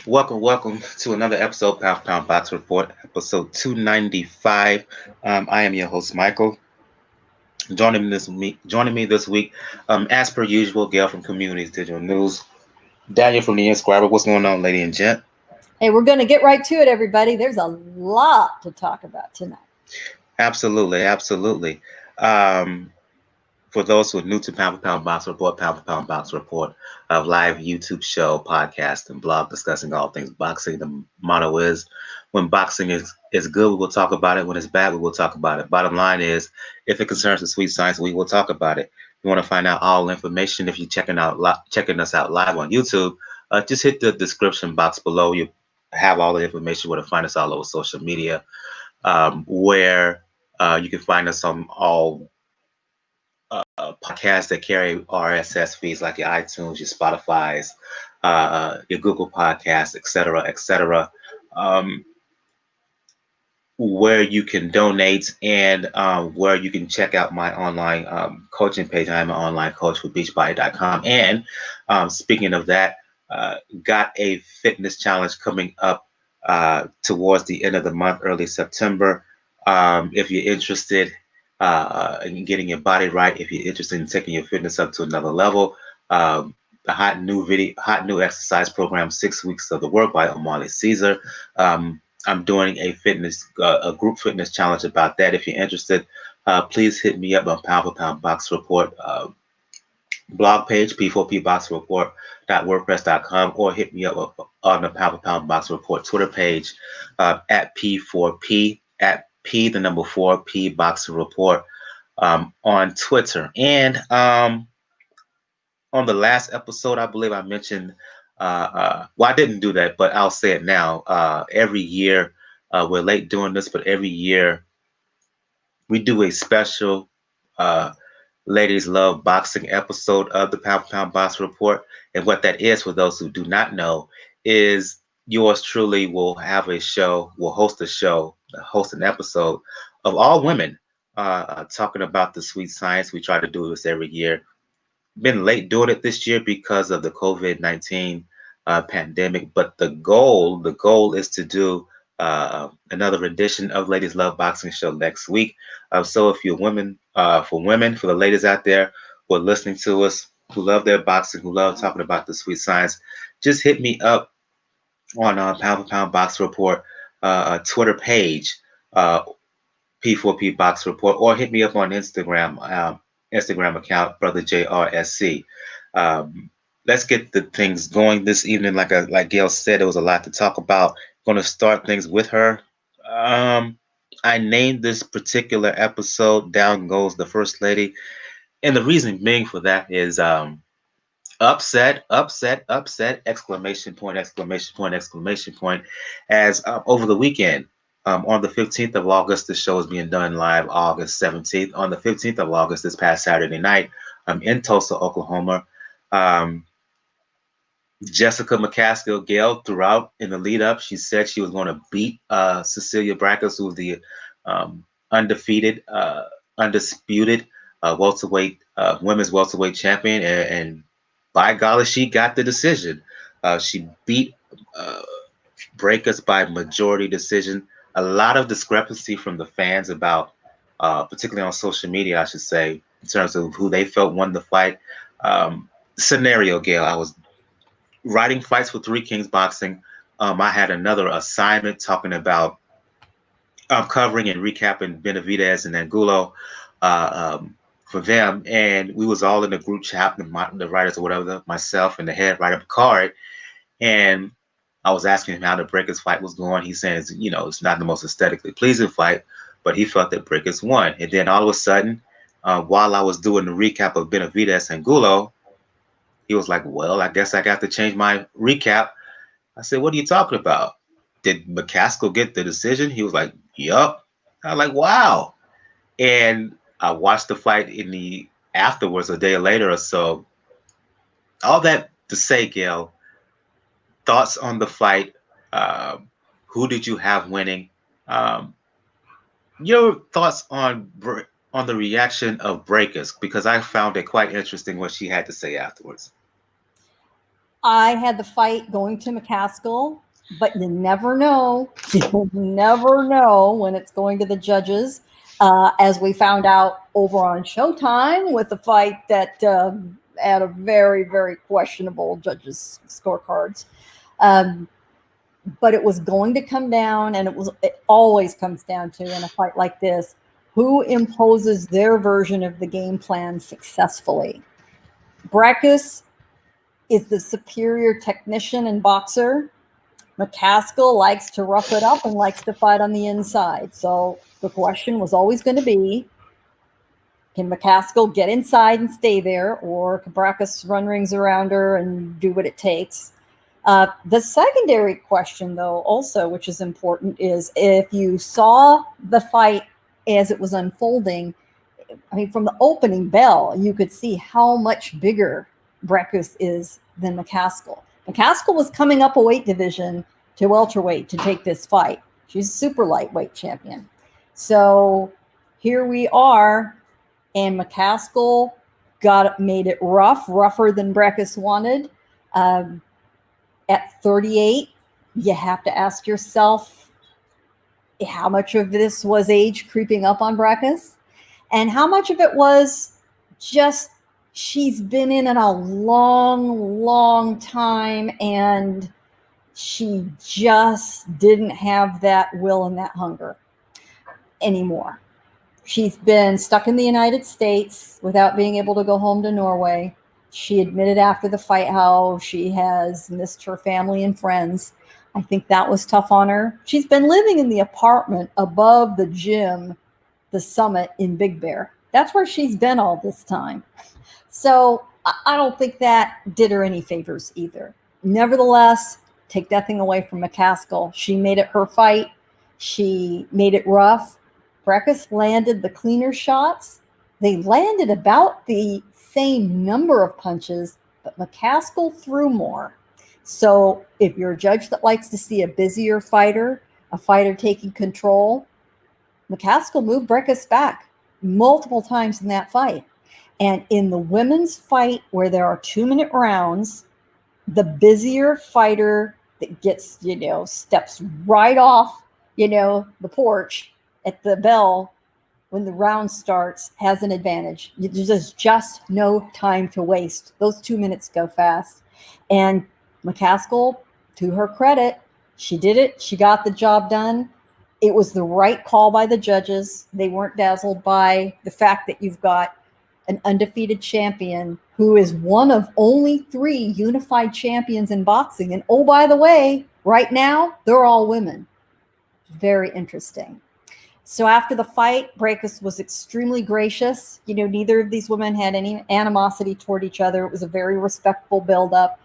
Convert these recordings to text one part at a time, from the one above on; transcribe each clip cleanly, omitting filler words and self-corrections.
Welcome to another episode, Pound for Pound Box Report, episode 295. I am your host, Michael. Joining me this week, as per usual, Gail from Communities Digital News, Daniel from the Inscriber. What's going on, lady and gent? Hey, we're going to get right to it, everybody. There's a lot to talk about tonight. Absolutely. Um, for those who are new to Pound for Pound Box Report, Pound for Pound Box Report, a live YouTube show, podcast, and blog discussing all things boxing. The motto is when boxing is good, we will talk about it. When it's bad, we will talk about it. Bottom line is, if it concerns the sweet science, we will talk about it. If you want to find out all information, if you're checking us out live on YouTube, just hit the description box below. You have all the information where to find us all over social media, where you can find us on all podcasts that carry RSS feeds like your iTunes, your Spotify's, your Google Podcasts, etc., where you can donate and where you can check out my online coaching page. I'm an online coach with beachbody.com. And speaking of that, got a fitness challenge coming up towards the end of the month, early September. If you're interested in getting your body right, if you're interested in taking your fitness up to another level, the hot new exercise program, 6 weeks of the work by Omali Caesar. I'm doing a group fitness challenge about that. If you're interested, please hit me up on Pound for Pound Box Report blog page, p4pboxreport.wordpress.com, or hit me up on the Pound for Pound Box Report Twitter page at P4P, at P, the number 4P Box Report on Twitter. And on the last episode, I believe I mentioned, well, I didn't do that, but I'll say it now. Every year, we're late doing this, but every year we do a special Ladies Love Boxing episode of the Pound for Pound Box Report. And what that is, for those who do not know, is yours truly will have a show, will host a show, host an episode of all women talking about the sweet science. We try to do this every year. Been late doing it this year because of the COVID-19 pandemic, but the goal is to do another edition of Ladies Love Boxing show next week. So if you're women, for the ladies out there who are listening to us, who love their boxing, who love talking about the sweet science, just hit me up on Pound for Pound Box Report Twitter page, P4P Box Report, or hit me up on Instagram account, Brother JRSC. Um, let's get the things going this evening. Like Gail said, there was a lot to talk about. Going to start things with her. Um, I named this particular episode "Down Goes the First Lady," and the reason being for that is upset! Exclamation point! Exclamation point! Exclamation point! As over the weekend, on the 15th of August, the show is being done live August 17th. On the 15th of August, this past Saturday night, in Tulsa, Oklahoma, um, Jessica McCaskill, Gail, throughout in the lead up, she said she was going to beat Cecilia Braekhus, who's the undefeated, undisputed women's welterweight champion, and by golly, she got the decision. She beat uh, Braekhus by majority decision. A lot of discrepancy from the fans about, particularly on social media, I should say, in terms of who they felt won the fight. Scenario, Gail, I was writing fights for Three Kings Boxing. I had another assignment talking about covering and recapping Benavidez and Angulo for them, and we was all in the group chat, the writers or whatever, myself and the head writer Picard, and I was asking him how the Braekhus fight was going. He says, it's not the most aesthetically pleasing fight, but he felt that Braekhus won. And then all of a sudden, while I was doing the recap of Benavidez and Angulo, he was like, "Well, I guess I got to change my recap." I said, "What are you talking about? Did McCaskill get the decision?" He was like, "Yup." I was like, "Wow." And I watched the fight in the afterwards, a day later or so. All that to say, Gail, thoughts on the fight? Who did you have winning? Um, your thoughts on the reaction of Braekhus, because I found it quite interesting what she had to say afterwards. I had the fight going to McCaskill, but you never know. You never know when it's going to the judges. As we found out over on Showtime with the fight that had a very, very questionable judges' scorecards. But it was going to come down, and it always comes down to, in a fight like this, who imposes their version of the game plan successfully. Braekhus is the superior technician and boxer. McCaskill likes to rough it up and likes to fight on the inside. So the question was always going to be, can McCaskill get inside and stay there, or can Braekhus run rings around her and do what it takes? The secondary question, though, also, which is important, is if you saw the fight as it was unfolding, I mean, from the opening bell, you could see how much bigger Braekhus is than McCaskill. McCaskill was coming up a weight division to welterweight to take this fight. She's a super lightweight champion. So here we are, and McCaskill made it rougher than Braekhus wanted. At 38, you have to ask yourself how much of this was age creeping up on Braekhus, and how much of it was just she's been in a long, long time, and she just didn't have that will and that hunger anymore. She's been stuck in the United States without being able to go home to Norway. She admitted after the fight how she has missed her family and friends. I think that was tough on her. She's been living in the apartment above the gym, the Summit in Big Bear. That's where she's been all this time. So I don't think that did her any favors either. Nevertheless, take nothing away from McCaskill. She made it her fight. She made it rough. Braekhus landed the cleaner shots. They landed about the same number of punches, but McCaskill threw more. So if you're a judge that likes to see a busier fighter, a fighter taking control, McCaskill moved Braekhus back multiple times in that fight. And in the women's fight where there are 2-minute rounds, the busier fighter that gets, steps right off, the porch at the bell when the round starts has an advantage. There's just no time to waste. Those 2 minutes go fast. And McCaskill, to her credit, she did it. She got the job done. It was the right call by the judges. They weren't dazzled by the fact that you've got an undefeated champion who is one of only 3 unified champions in boxing. And oh, by the way, right now, they're all women. Very interesting. So after the fight, Braekhus was extremely gracious. Neither of these women had any animosity toward each other. It was a very respectful buildup.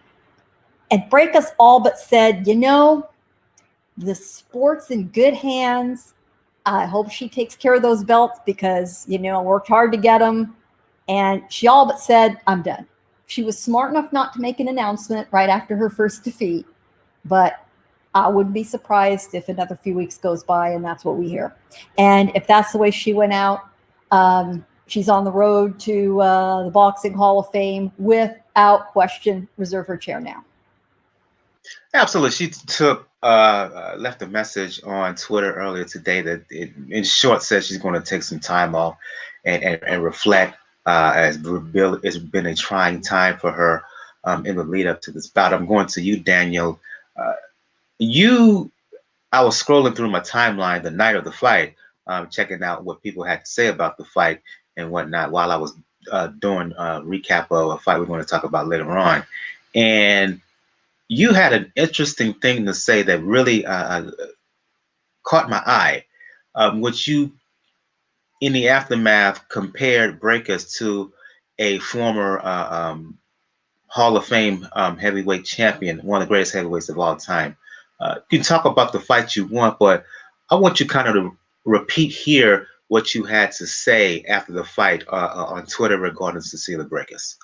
And Braekhus all but said, the sport's in good hands. I hope she takes care of those belts because, I worked hard to get them. And she all but said, I'm done. She was smart enough not to make an announcement right after her first defeat, but I wouldn't be surprised if another few weeks goes by and that's what we hear. And if that's the way she went out, she's on the road to the Boxing Hall of Fame without question. Reserve her chair now. Absolutely. She left a message on Twitter earlier today that in short said she's going to take some time off and reflect. It's been a trying time for her in the lead up to this bout. I'm going to you, Daniel. I was scrolling through my timeline the night of the fight, checking out what people had to say about the fight and whatnot while I was doing a recap of a fight we're going to talk about later on. And you had an interesting thing to say that really caught my eye, which you, in the aftermath, compared Braekhus to a former Hall of Fame heavyweight champion, one of the greatest heavyweights of all time. You can talk about the fight you want, but I want you kind of to repeat here what you had to say after the fight on Twitter regarding Cecilia Braekhus.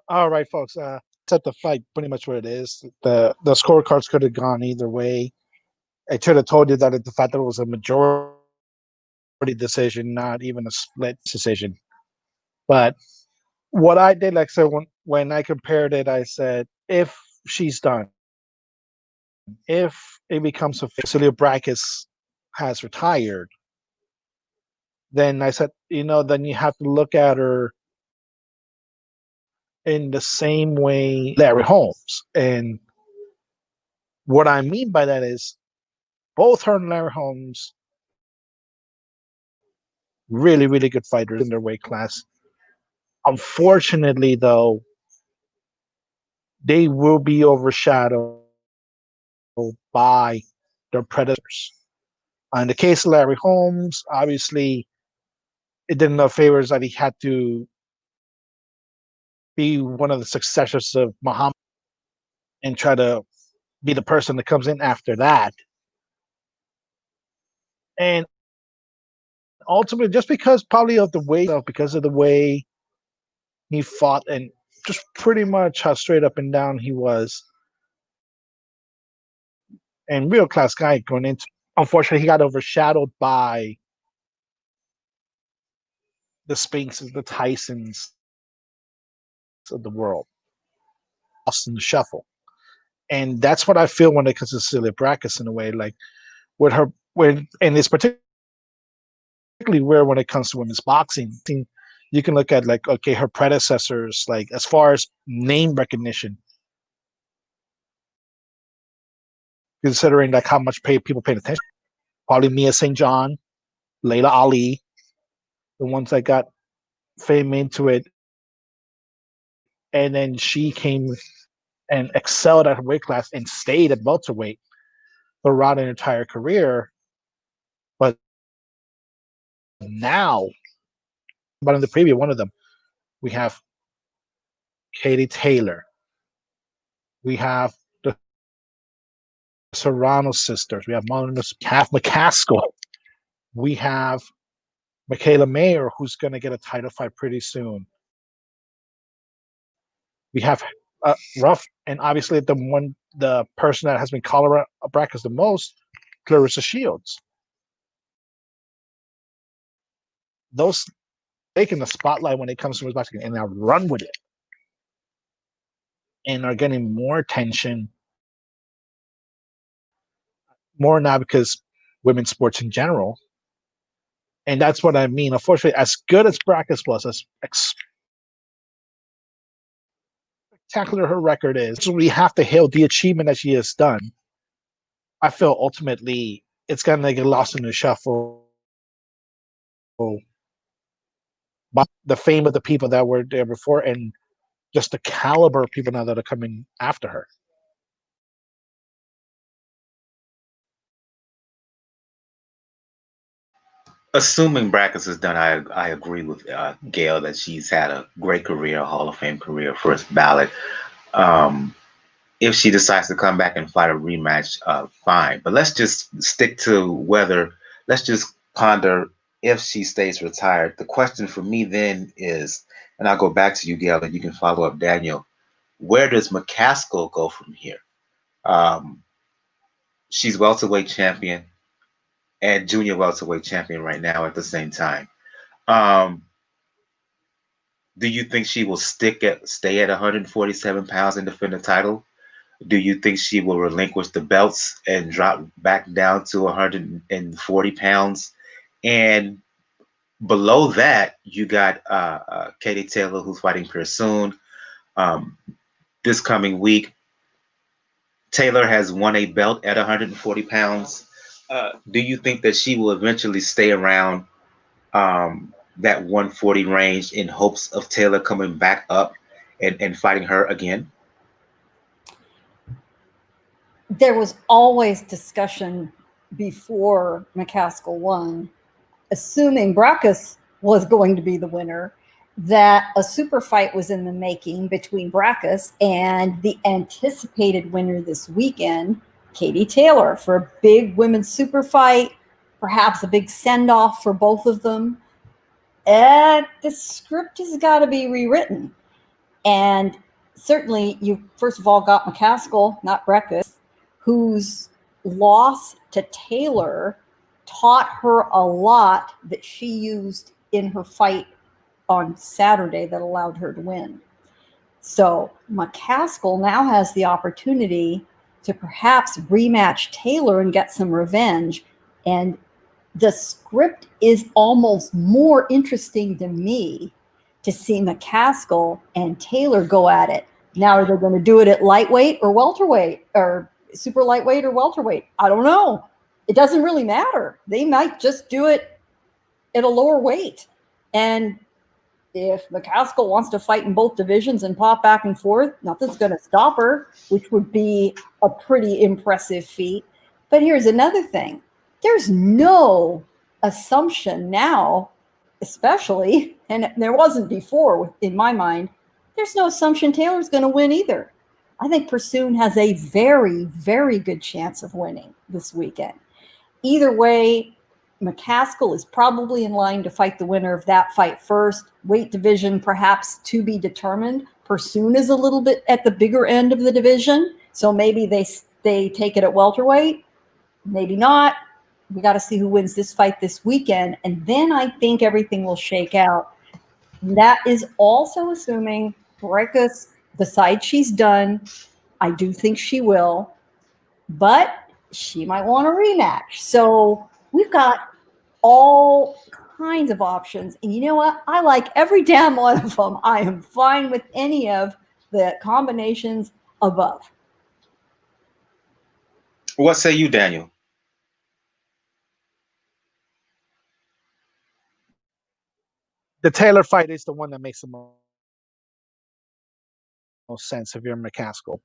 All right, folks. Set the fight pretty much what it is. The scorecards could have gone either way. I should have told you that the fact that it was a majority decision, not even a split decision. But what I did, like, so when I compared it, I said, if she's done, if it becomes a Vasiliy Braekhus has retired, then I said, then you have to look at her in the same way Larry Holmes. And what I mean by that is both her and Larry Holmes, really, really good fighters in their weight class. Unfortunately, though, they will be overshadowed by their predecessors. In the case of Larry Holmes, obviously, it did enough favors that he had to be one of the successors of Muhammad and try to be the person that comes in after that. And ultimately, just because probably of the way, because of the way he fought and just pretty much how straight up and down he was, and real class guy going into, unfortunately, he got overshadowed by the Spinks, the Tysons of the world, lost in the shuffle. And that's what I feel when it comes to Cecilia Braekhus in a way, like with her, and it's particularly rare when it comes to women's boxing. You can look at, like, okay, her predecessors, like as far as name recognition, considering like how much people paid attention. Probably Mia St. John, Layla Ali, the ones that got fame into it. And then she came and excelled at her weight class and stayed at welterweight throughout an entire career. But now, but in the preview, one of them, we have Katie Taylor. We have the Serrano sisters. We have McCaskill. We have Michaela Mayer, who's going to get a title fight pretty soon. We have Ruff, and obviously the person that has been calling Braekhus the most, Clarissa Shields. Those taking the spotlight when it comes to women's boxing, and now run with it, and are getting more attention, more now because women's sports in general. And that's what I mean. Unfortunately, as good as Braekhus was, as spectacular her record is, so we have to hail the achievement that she has done. I feel ultimately it's going to get lost in the shuffle by the fame of the people that were there before and just the caliber of people now that are coming after her. Assuming Brackets is done, I agree with Gail that she's had a great career, a Hall of Fame career, first ballot. If she decides to come back and fight a rematch, fine. But let's just stick to whether, let's just ponder if she stays retired. The question for me then is, and I'll go back to you, Gail, and you can follow up, Daniel, where does McCaskill go from here? She's welterweight champion and junior welterweight champion right now at the same time. Do you think she will stay at 147 pounds and defend the title? Do you think she will relinquish the belts and drop back down to 140 pounds? And below that, you got Katie Taylor, who's fighting Persoon this coming week. Taylor has won a belt at 140 pounds. Do you think that she will eventually stay around that 140 range in hopes of Taylor coming back up and fighting her again? There was always discussion before McCaskill won, assuming Braekhus was going to be the winner, that a super fight was in the making between Braekhus and the anticipated winner this weekend, Katie Taylor, for a big women's super fight, perhaps a big send-off for both of them. The script has got to be rewritten. And certainly you first of all got McCaskill, not Braekhus, whose loss to Taylor taught her a lot that she used in her fight on Saturday that allowed her to win. So McCaskill now has the opportunity to perhaps rematch Taylor and get some revenge. And the script is almost more interesting to me to see McCaskill and Taylor go at it. Now, are they going to do it at lightweight or welterweight or super lightweight or welterweight? I don't know. It doesn't really matter. They might just do it at a lower weight. And if McCaskill wants to fight in both divisions and pop back and forth, nothing's going to stop her, which would be a pretty impressive feat. But here's another thing. There's no assumption now, especially, and there wasn't before in my mind, there's no assumption Taylor's going to win either. I think Persoon has a very, very good chance of winning this weekend. Either way, McCaskill is probably in line to fight the winner of that fight first. Weight division perhaps to be determined. Persoon is a little bit at the bigger end of the division, so maybe they take it at welterweight. Maybe not. We got to see who wins this fight this weekend, and then I think everything will shake out. That is also assuming Braekhus decides she's done. I do think she will, but she might want a rematch. So we've got all kinds of options. And you know what? I like every damn one of them. I am fine with any of the combinations above. What say you, Daniel? The Taylor fight is the one that makes the most sense if you're McCaskill.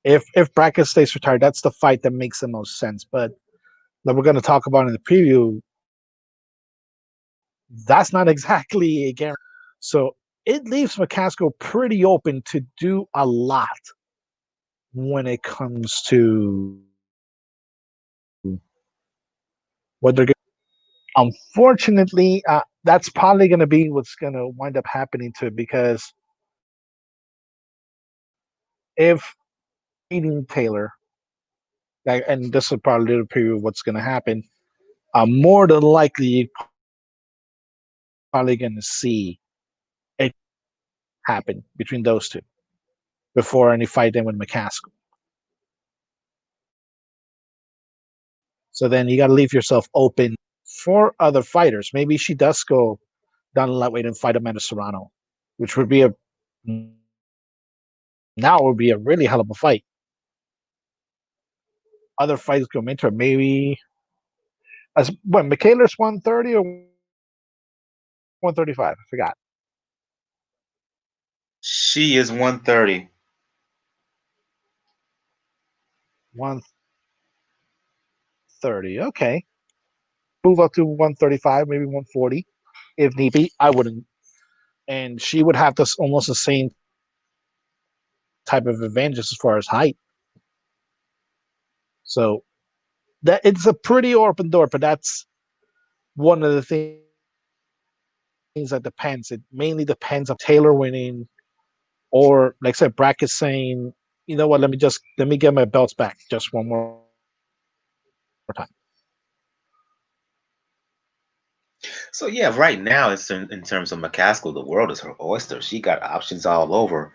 If Braekhus stays retired, that's the fight that makes the most sense. But like we're going to talk about in the preview, that's not exactly a guarantee. So it leaves McCaskill pretty open to do a lot when it comes to what they're going to. Unfortunately, that's probably going to be what's going to wind up happening to it, because if beating Taylor, and this is probably a little preview of what's going to happen, more than likely you're probably going to see it happen between those two before any fight then with McCaskill. So then you got to leave yourself open for other fighters. Maybe she does go down the lightweight and fight Amanda Serrano, which would be now would be a really hell of a fight. Other fights go into it. Maybe Michaela's 130 or 135? I forgot. She is 130. 130. Okay. Move up to 135, maybe 140 if need be. I wouldn't. And she would have this almost the same type of advantage as far as height. So that it's a pretty open door, but that's one of the things that depends. It mainly depends on Taylor winning, or like I said, Braekhus saying, you know what, let me get my belts back just one more time. So yeah, right now it's in terms of McCaskill, the world is her oyster. She got options all over.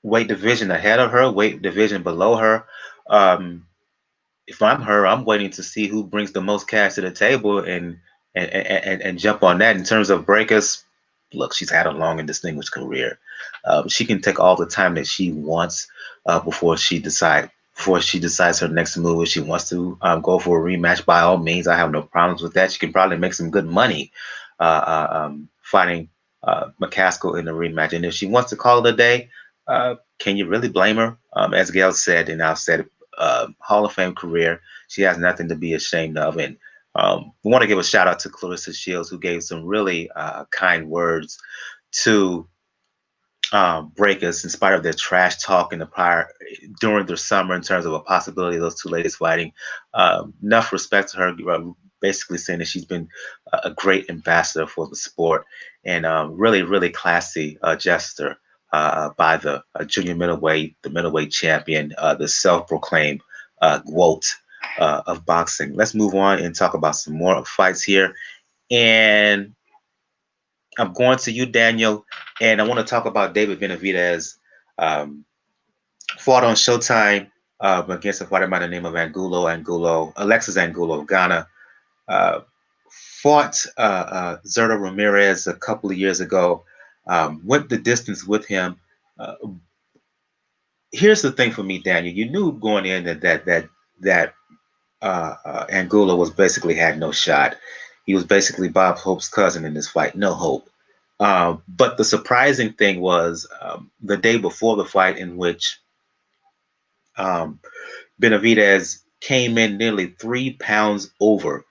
Weight division ahead of her, weight division below her. If I'm her, I'm waiting to see who brings the most cash to the table and jump on that. In terms of Braekhus, look, she's had a long and distinguished career. She can take all the time that she wants before she decides her next move. If she wants to go for a rematch, by all means, I have no problems with that. She can probably make some good money fighting McCaskill in a rematch. And if she wants to call it a day, can you really blame her? As Gail said, and I've said, Hall of Fame career, she has nothing to be ashamed of. And we want to give a shout out to Clarissa Shields, who gave some really kind words to Braekhus in spite of their trash talk in the during the summer in terms of a possibility of those two ladies fighting. Enough respect to her, basically saying that she's been a great ambassador for the sport, and really, really classy gesture by the junior middleweight, the middleweight champion, the self-proclaimed GWOAT, of boxing. Let's move on and talk about some more fights here. And I'm going to you, Daniel, and I want to talk about David Benavidez. Um, Fought on Showtime against a fighter by the name of Alexis Angulo of Ghana. Uh, Fought Zerto Ramirez a couple of years ago. Went the distance with him. Uh, Here's the thing for me, Daniel. You knew going in that Angulo was basically had no shot. He was basically Bob Hope's cousin in this fight. No hope. But the surprising thing was the day before the fight, in which um, Benavidez came in nearly 3 pounds over.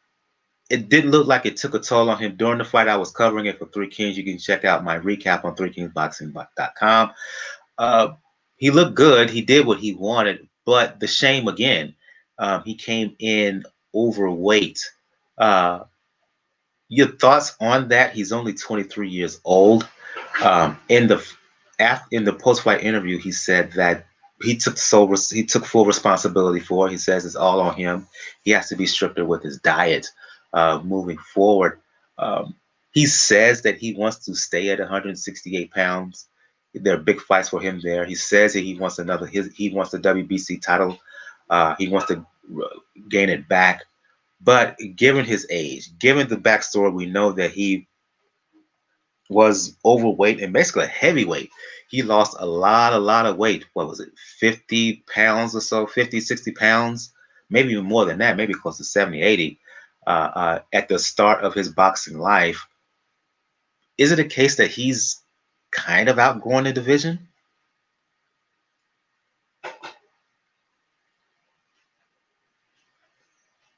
It didn't look like it took a toll on him during the fight. I was covering it for Three Kings. You can check out my recap on threekingsboxing.com. Uh, he looked good. He did what he wanted, but the shame again, he came in overweight. Uh, your thoughts on that? He's only 23 years old. In the post-fight interview, he said that he took full responsibility for it. He says it's all on him. He has to be stricter with his diet moving forward. Um, he says that he wants to stay at 168 pounds. There are big fights for him there. He says that he wants the WBC title. He wants to gain it back. But given his age, given the backstory, we know that he was overweight and basically a heavyweight. He lost a lot of weight. What was it, 50 pounds or so, 50, 60 pounds, maybe even more than that, maybe close to 70, 80 at the start of his boxing life. Is it a case that he's kind of outgrowing the division?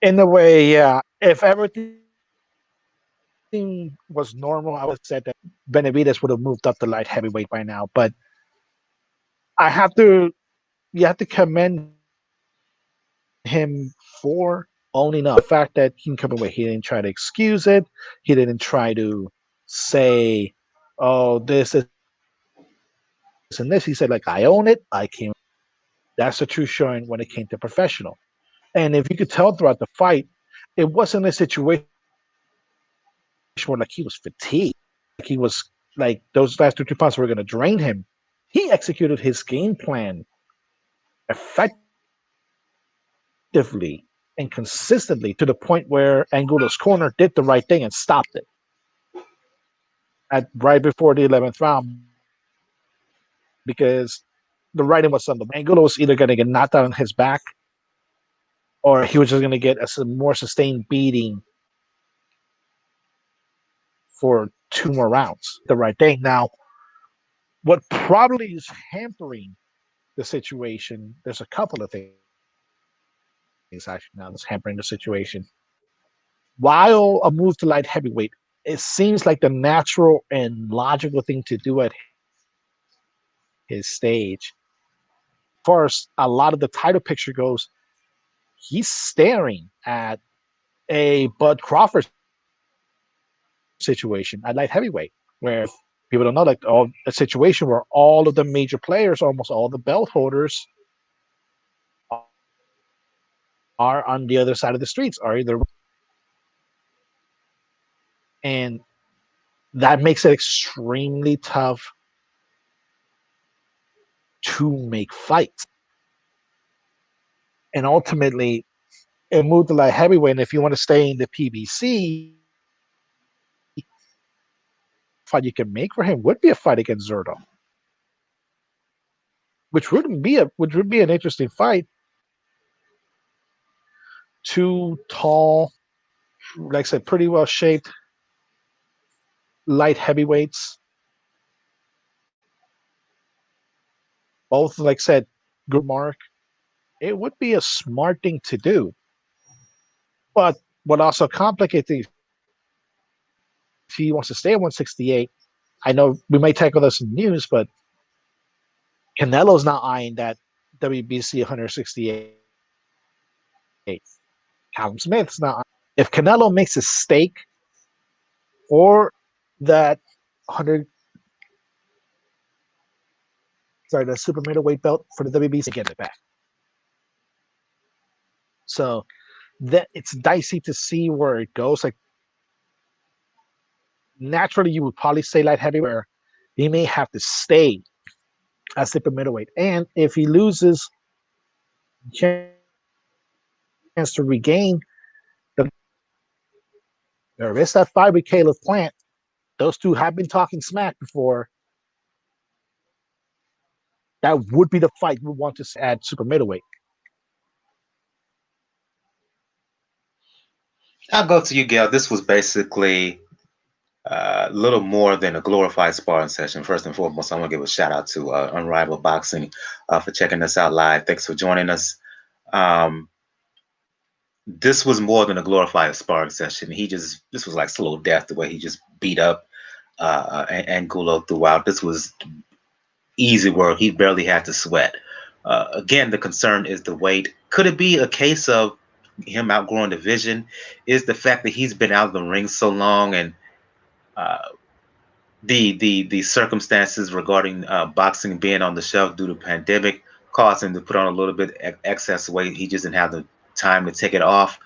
In a way, yeah. If everything was normal, I would have said that Benavidez would have moved up the light heavyweight by now. But I have to, you have to commend him for owning up the fact that he can come away. He didn't try to excuse it. He didn't try to say, "Oh, this and this." He said, "Like I own it. I came with it." That's a true showing when it came to professional. And if you could tell throughout the fight, it wasn't a situation where like he was fatigued, like he was like those last 2 3 pounds were going to drain him. He executed his game plan effectively and consistently to the point where Angulo's corner did the right thing and stopped it at right before the 11th round because the writing was on the wall. Angulo was either going to get knocked out on his back or he was just going to get a more sustained beating for 2 more rounds. He did the right thing. Now, what probably is hampering the situation, there's a couple of things actually now that's hampering the situation. While a move to light heavyweight, it seems like the natural and logical thing to do at his stage. As far as a lot of the title picture goes, he's staring at a Bud Crawford situation at light heavyweight, where people don't know, like, a situation where all of the major players, almost all the belt holders, are on the other side of the streets, are either and that makes it extremely tough to make fights. And ultimately, it moved to light heavyweight. And if you want to stay in the PBC, the only fight you can make for him would be a fight against Zerto, which would be an interesting fight. Two tall, like I said, pretty well shaped light heavyweights, both, like I said, good mark. It would be a smart thing to do. But what also complicates things, if he wants to stay at 168, I know we might tackle this in news, but Canelo's not eyeing that WBC 168. Callum Smith's not eyeing that. If Canelo makes a stake for that 100, sorry, the super middleweight belt for the WBC, he can get it back. So that it's dicey to see where it goes. Like naturally, you would probably say light heavyweight, where he may have to stay at super middleweight, and if he loses chance to regain the there is that fight with Caleb Plant. Those two have been talking smack before. That would be the fight we want to see at super middleweight. I'll go to you, Gail. This was basically a little more than a glorified sparring session. First and foremost, I want to give a shout out to Unrivaled Boxing for checking us out live. Thanks for joining us. This was more than a glorified sparring session. This was like slow death, the way he just beat up Angulo throughout. This was easy work. He barely had to sweat. Again, the concern is the weight. Could it be a case of him outgrowing the division? Is the fact that he's been out of the ring so long, and the circumstances regarding boxing being on the shelf due to pandemic caused him to put on a little bit excess weight. He just didn't have the time to take it off.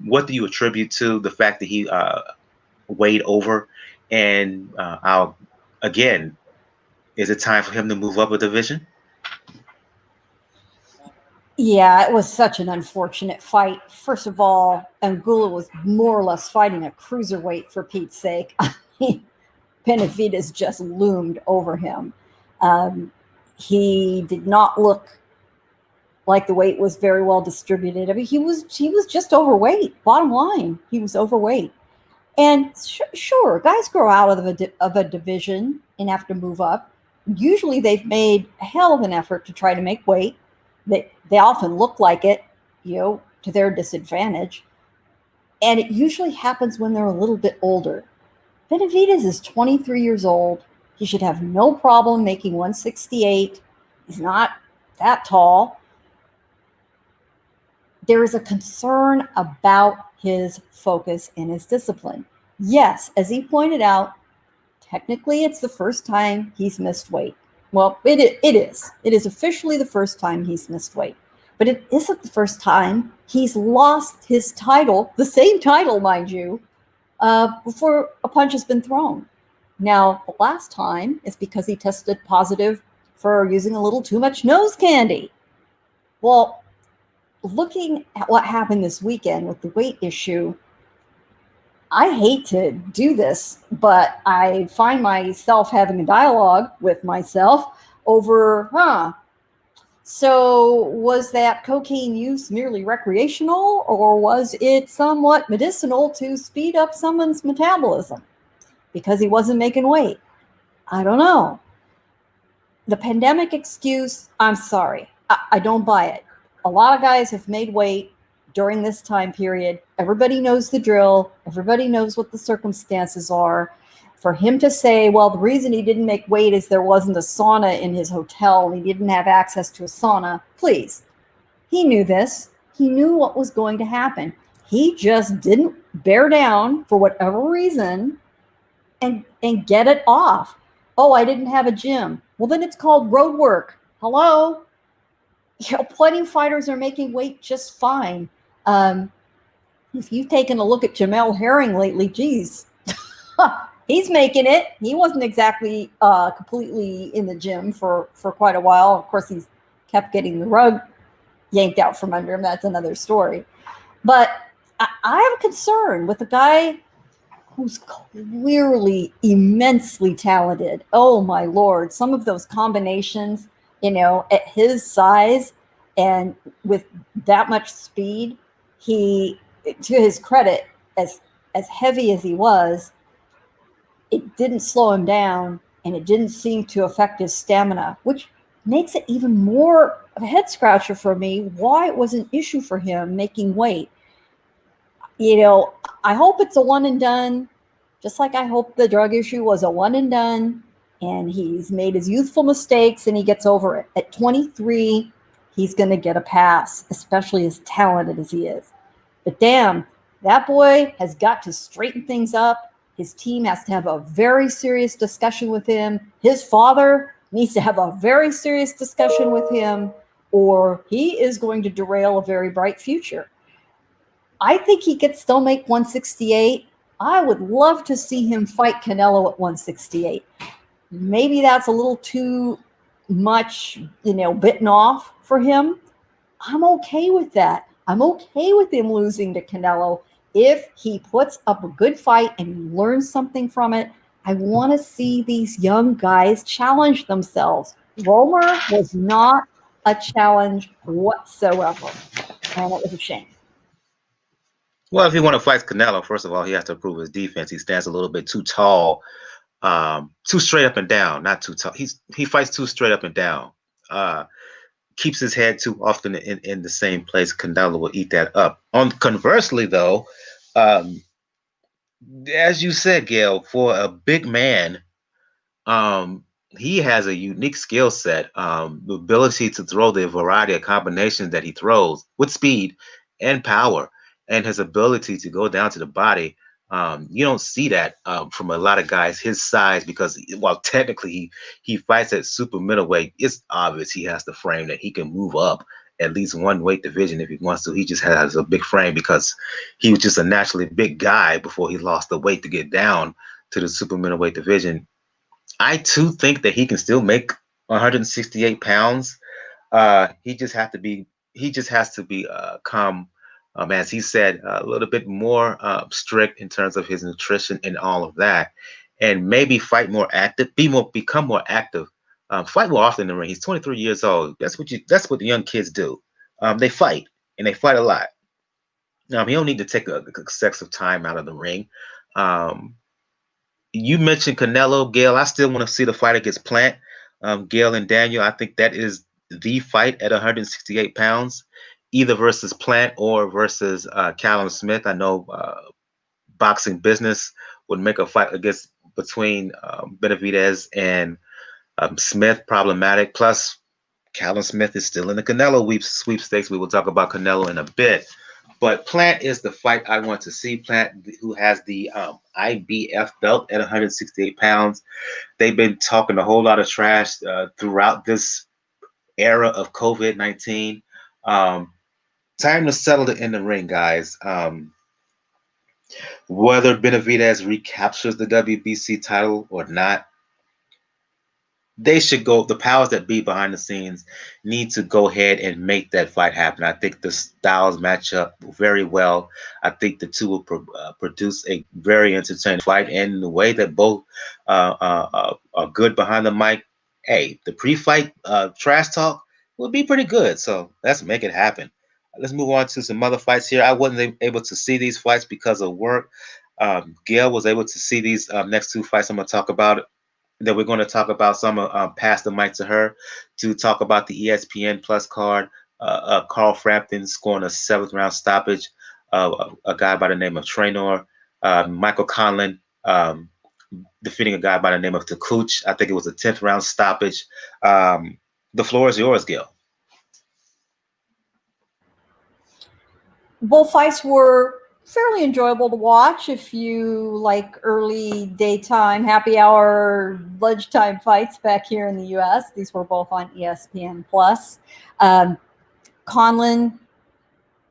What do you attribute to the fact that he weighed over? And again, is it time for him to move up a division? Yeah, it was such an unfortunate fight. First of all, Angulo was more or less fighting a cruiserweight, for Pete's sake. I mean, Benavidez just loomed over him. He did not look like the weight was very well distributed. I mean, he was just overweight. Bottom line, he was overweight. And sure, guys grow out of a division and have to move up. Usually, they've made a hell of an effort to try to make weight. They often look like it, to their disadvantage. And it usually happens when they're a little bit older. Benavidez is 23 years old. He should have no problem making 168. He's not that tall. There is a concern about his focus and his discipline. Yes, as he pointed out, technically it's the first time he's missed weight. Well, it is. It is officially the first time he's missed weight. But it isn't the first time he's lost his title, the same title, mind you, before a punch has been thrown. Now, the last time is because he tested positive for using a little too much nose candy. Well, looking at what happened this weekend with the weight issue, I hate to do this, but I find myself having a dialogue with myself over, so was that cocaine use merely recreational, or was it somewhat medicinal to speed up someone's metabolism because he wasn't making weight? I don't know. The pandemic excuse, I'm sorry. I don't buy it. A lot of guys have made weight during this time period. Everybody knows the drill. Everybody knows what the circumstances are. For him to say, well, the reason he didn't make weight is there wasn't a sauna in his hotel and he didn't have access to a sauna. Please. He knew this. He knew what was going to happen. He just didn't bear down for whatever reason and get it off. Oh, I didn't have a gym. Well, then it's called road work. Hello? Plenty of fighters are making weight just fine. If you've taken a look at Jamel Herring lately, geez, he's making it. He wasn't exactly completely in the gym for quite a while. Of course, he's kept getting the rug yanked out from under him. That's another story. But I have a concern with a guy who's clearly immensely talented. Oh, my Lord. Some of those combinations, at his size and with that much speed, he, to his credit, as heavy as he was, it didn't slow him down and it didn't seem to affect his stamina, which makes it even more of a head scratcher for me why it was an issue for him making weight. I hope it's a one and done, just like I hope the drug issue was a one and done, and he's made his youthful mistakes and he gets over it. At 23, he's going to get a pass, especially as talented as he is. But damn, that boy has got to straighten things up. His team has to have a very serious discussion with him. His father needs to have a very serious discussion with him, or he is going to derail a very bright future. I think he could still make 168. I would love to see him fight Canelo at 168. Maybe that's a little too much, bitten off for him. I'm okay with that. I'm okay with him losing to Canelo if he puts up a good fight and he learns something from it. I want to see these young guys challenge themselves. Romer was not a challenge whatsoever, and it was a shame. Well, if he want to fight Canelo, first of all, he has to improve his defense. He stands a little bit too tall, too straight up and down, not too tall. He fights too straight up and down. Keeps his head too often in the same place. Canelo will eat that up. Conversely, though, as you said, Gail, for a big man, he has a unique skill set, the ability to throw the variety of combinations that he throws with speed and power, and his ability to go down to the body. You don't see that from a lot of guys his size, because while technically he fights at super middleweight, it's obvious he has the frame that he can move up at least one weight division if he wants to. He just has a big frame because he was just a naturally big guy before he lost the weight to get down to the super middleweight division. I too think that he can still make 168 pounds. He just has to be calm, as he said, a little bit more strict in terms of his nutrition and all of that, and maybe fight more active, become more active, fight more often in the ring. He's 23 years old. That's what the young kids do. They fight, and they fight a lot. He don't need to take a excessive time out of the ring. You mentioned Canelo, Gail. I still want to see the fight against Plant. Gail and Daniel, I think that is the fight at 168 pounds, either versus Plant or versus Callum Smith. I know Boxing Business would make a fight between Benavidez and Smith problematic. Plus, Callum Smith is still in the Canelo sweepstakes. We will talk about Canelo in a bit. But Plant is the fight I want to see. Plant, who has the IBF belt at 168 pounds. They've been talking a whole lot of trash throughout this era of COVID-19. Time to settle it in the ring, guys. Whether Benavidez recaptures the WBC title or not, they should go. The powers that be behind the scenes need to go ahead and make that fight happen. I think the styles match up very well. I think the two will produce a very entertaining fight, and the way that both are good behind the mic. Hey, the pre-fight trash talk will be pretty good. So let's make it happen. Let's move on to some other fights here. I wasn't able to see these fights because of work. Gail was able to see these next two fights I'm going to talk about. That we're going to talk about. Some pass the mic to her to talk about the ESPN Plus card. Carl Frampton scoring a 7th round stoppage. A guy by the name of Traynor. Michael Conlan defeating a guy by the name of Tackoucht. I think it was a 10th round stoppage. The floor is yours, Gil. Both fights were fairly enjoyable to watch if you like early daytime, happy hour, lunchtime fights back here in the U.S. These were both on ESPN Plus. Conlan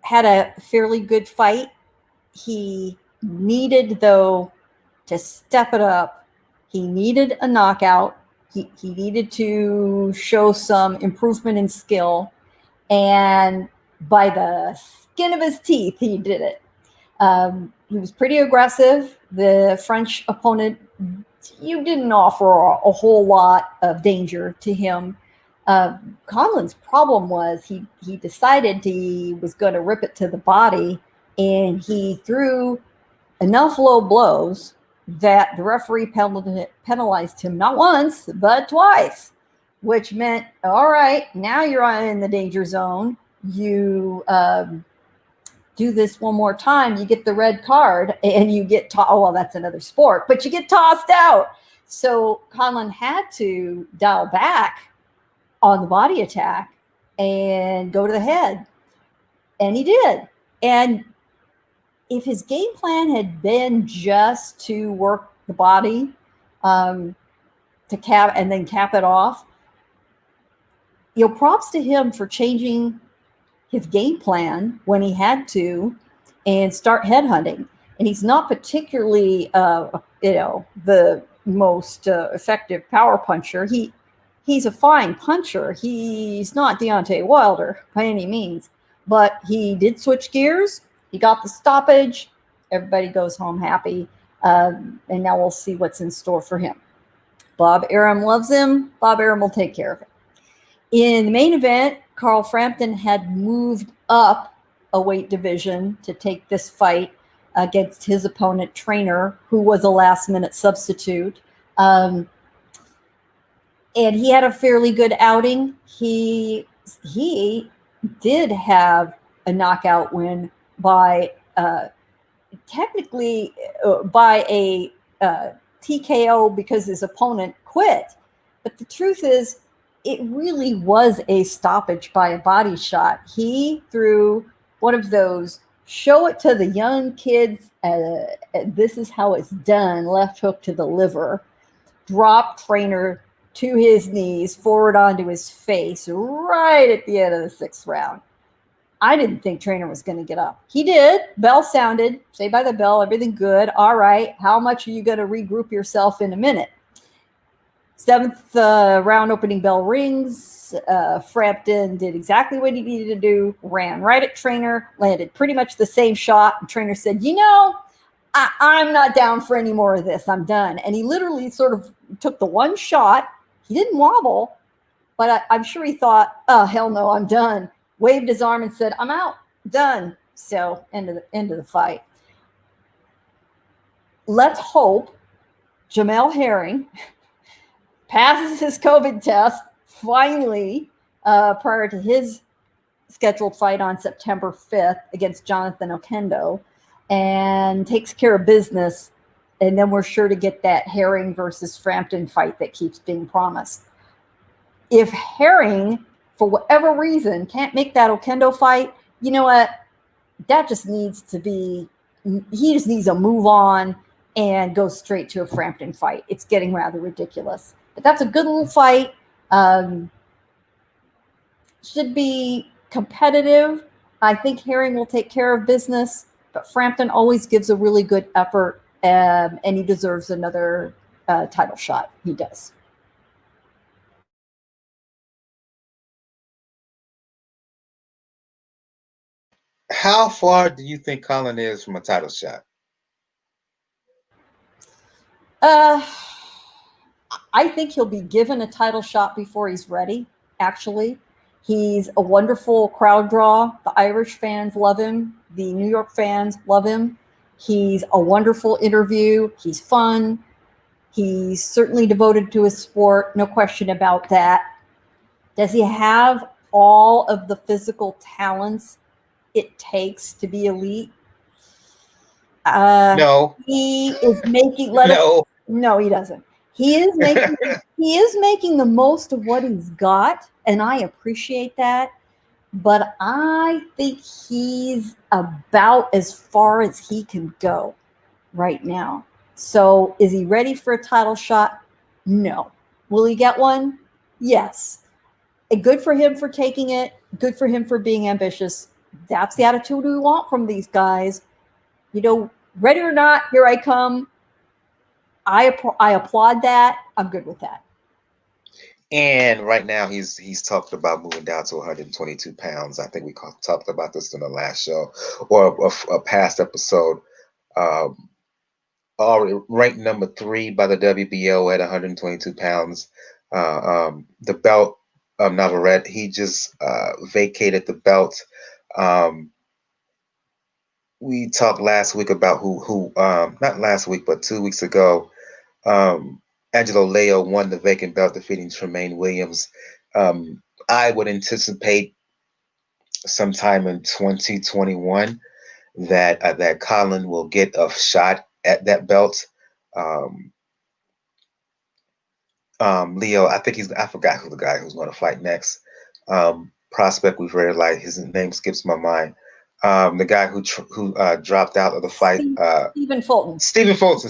had a fairly good fight. He needed, though, to step it up. He needed a knockout. He needed to show some improvement in skill. And by the skin of his teeth, he did it. He was pretty aggressive. The French opponent, you didn't offer a whole lot of danger to him. Conlan's problem was he decided he was going to rip it to the body, and he threw enough low blows that the referee penalized him not once, but twice, which meant, all right, now you're in the danger zone. You do this one more time, you get the red card, and you get well, that's another sport, but you get tossed out. So Conlan had to dial back on the body attack and go to the head, and he did. And if his game plan had been just to work the body to cap and then cap it off, props to him for changing his game plan when he had to and start headhunting. And he's not particularly, the most effective power puncher. He's a fine puncher. He's not Deontay Wilder by any means, but he did switch gears. He got the stoppage. Everybody goes home happy. And now we'll see what's in store for him. Bob Arum loves him. Bob Arum will take care of it. In the main event, Carl Frampton had moved up a weight division to take this fight against his opponent, Traynor, who was a last-minute substitute. And he had a fairly good outing. He did have a knockout win by technically by a TKO because his opponent quit. But the truth is, it really was a stoppage by a body shot. He threw one of those show it to the young kids, this is how it's done, left hook to the liver, dropped Traynor to his knees, forward onto his face, right at the end of the 6th round. I didn't think Traynor was going to get up. He did. Bell sounded. Say by the bell, everything good. All right. How much are you going to regroup yourself in a minute? 7th round opening bell rings. Frampton did exactly what he needed to do, ran right at Traynor, landed pretty much the same shot. And Traynor said, I'm not down for any more of this. I'm done. And he literally sort of took the one shot. He didn't wobble, but I'm sure he thought, oh, hell no, I'm done. Waved his arm and said, I'm out, done. So end of the fight. Let's hope Jamel Herring passes his COVID test finally prior to his scheduled fight on September 5th against Jonathan Oquendo and takes care of business. And then we're sure to get that Herring versus Frampton fight that keeps being promised. If Herring, for whatever reason, can't make that Oquendo fight, you know what? That just needs to be, he just needs to move on and go straight to a Frampton fight. It's getting rather ridiculous. But that's a good little fight. Should be competitive. I think Herring will take care of business, but Frampton always gives a really good effort, and he deserves another title shot. He does. How far do you think Conlan is from a title shot? I think he'll be given a title shot before he's ready, actually. He's a wonderful crowd draw. The Irish fans love him. The New York fans love him. He's a wonderful interview. He's fun. He's certainly devoted to his sport. No question about that. Does he have all of the physical talents it takes to be elite? No. He is making... No, he doesn't. He is making the most of what he's got, and I appreciate that. But I think he's about as far as he can go right now. So is he ready for a title shot? No. Will he get one? Yes. And good for him for taking it. Good for him for being ambitious. That's the attitude we want from these guys. Ready or not, here I come. I applaud that. I'm good with that. And right now he's talked about moving down to 122 pounds. I think we talked about this in the last show or a past episode. Already ranked number 3 by the WBO at 122 pounds. The belt of Navarrete, he just vacated the belt. We talked last week about who not last week, but 2 weeks ago, Angelo Leo won the vacant belt, defeating Tremaine Williams. I would anticipate sometime in 2021 that Conlan will get a shot at that belt. Leo, I forgot who the guy who's going to fight next. Prospect we've read, like his name skips my mind. The guy who dropped out of the fight. Stephen Fulton. Stephen Fulton.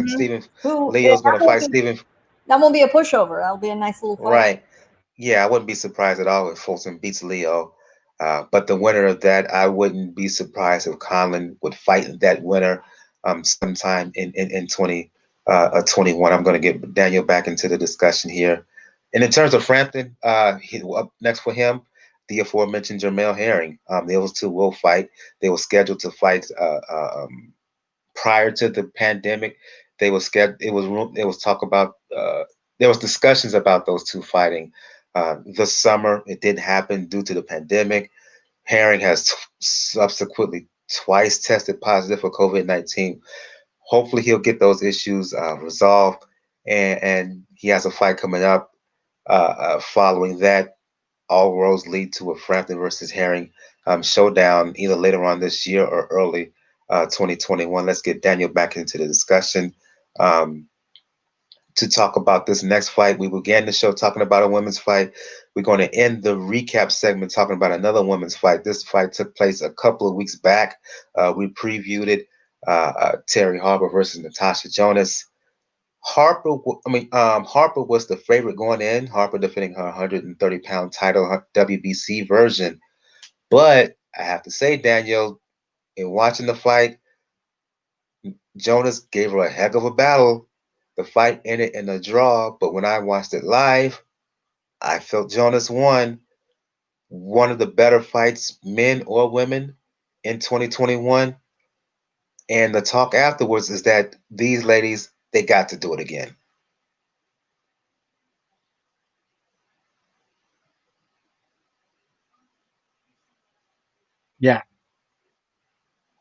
Mm-hmm. Leo's going to fight Stephen. That won't be a pushover. That'll be a nice little fight. Right. Yeah, I wouldn't be surprised at all if Fulton beats Leo. But the winner of that, I wouldn't be surprised if Conlan would fight that winner sometime in 21. I'm going to get Daniel back into the discussion here. And in terms of Frampton, up next for him, the aforementioned Jermell Herring. Those two will fight. They were scheduled to fight prior to the pandemic. They were scheduled. It was talk about. There was discussions about those two fighting this summer. It didn't happen due to the pandemic. Herring has subsequently twice tested positive for COVID-19. Hopefully, he'll get those issues resolved, and he has a fight coming up. Following that, all roads lead to a Frampton versus Herring showdown either later on this year or early 2021. Let's get Daniel back into the discussion to talk about this next fight. We began the show talking about a women's fight. We're going to end the recap segment talking about another women's fight. This fight took place a couple of weeks back. We previewed it. Terry Harper versus Natasha Jonas. Harper was the favorite going in. Harper defending her 130-pound title, WBC version. But I have to say, Daniel, in watching the fight, Jonas gave her a heck of a battle. The fight ended in a draw, but when I watched it live, I felt Jonas won. One of the better fights, men or women, in 2021. And the talk afterwards is that these ladies, they got to do it again. Yeah.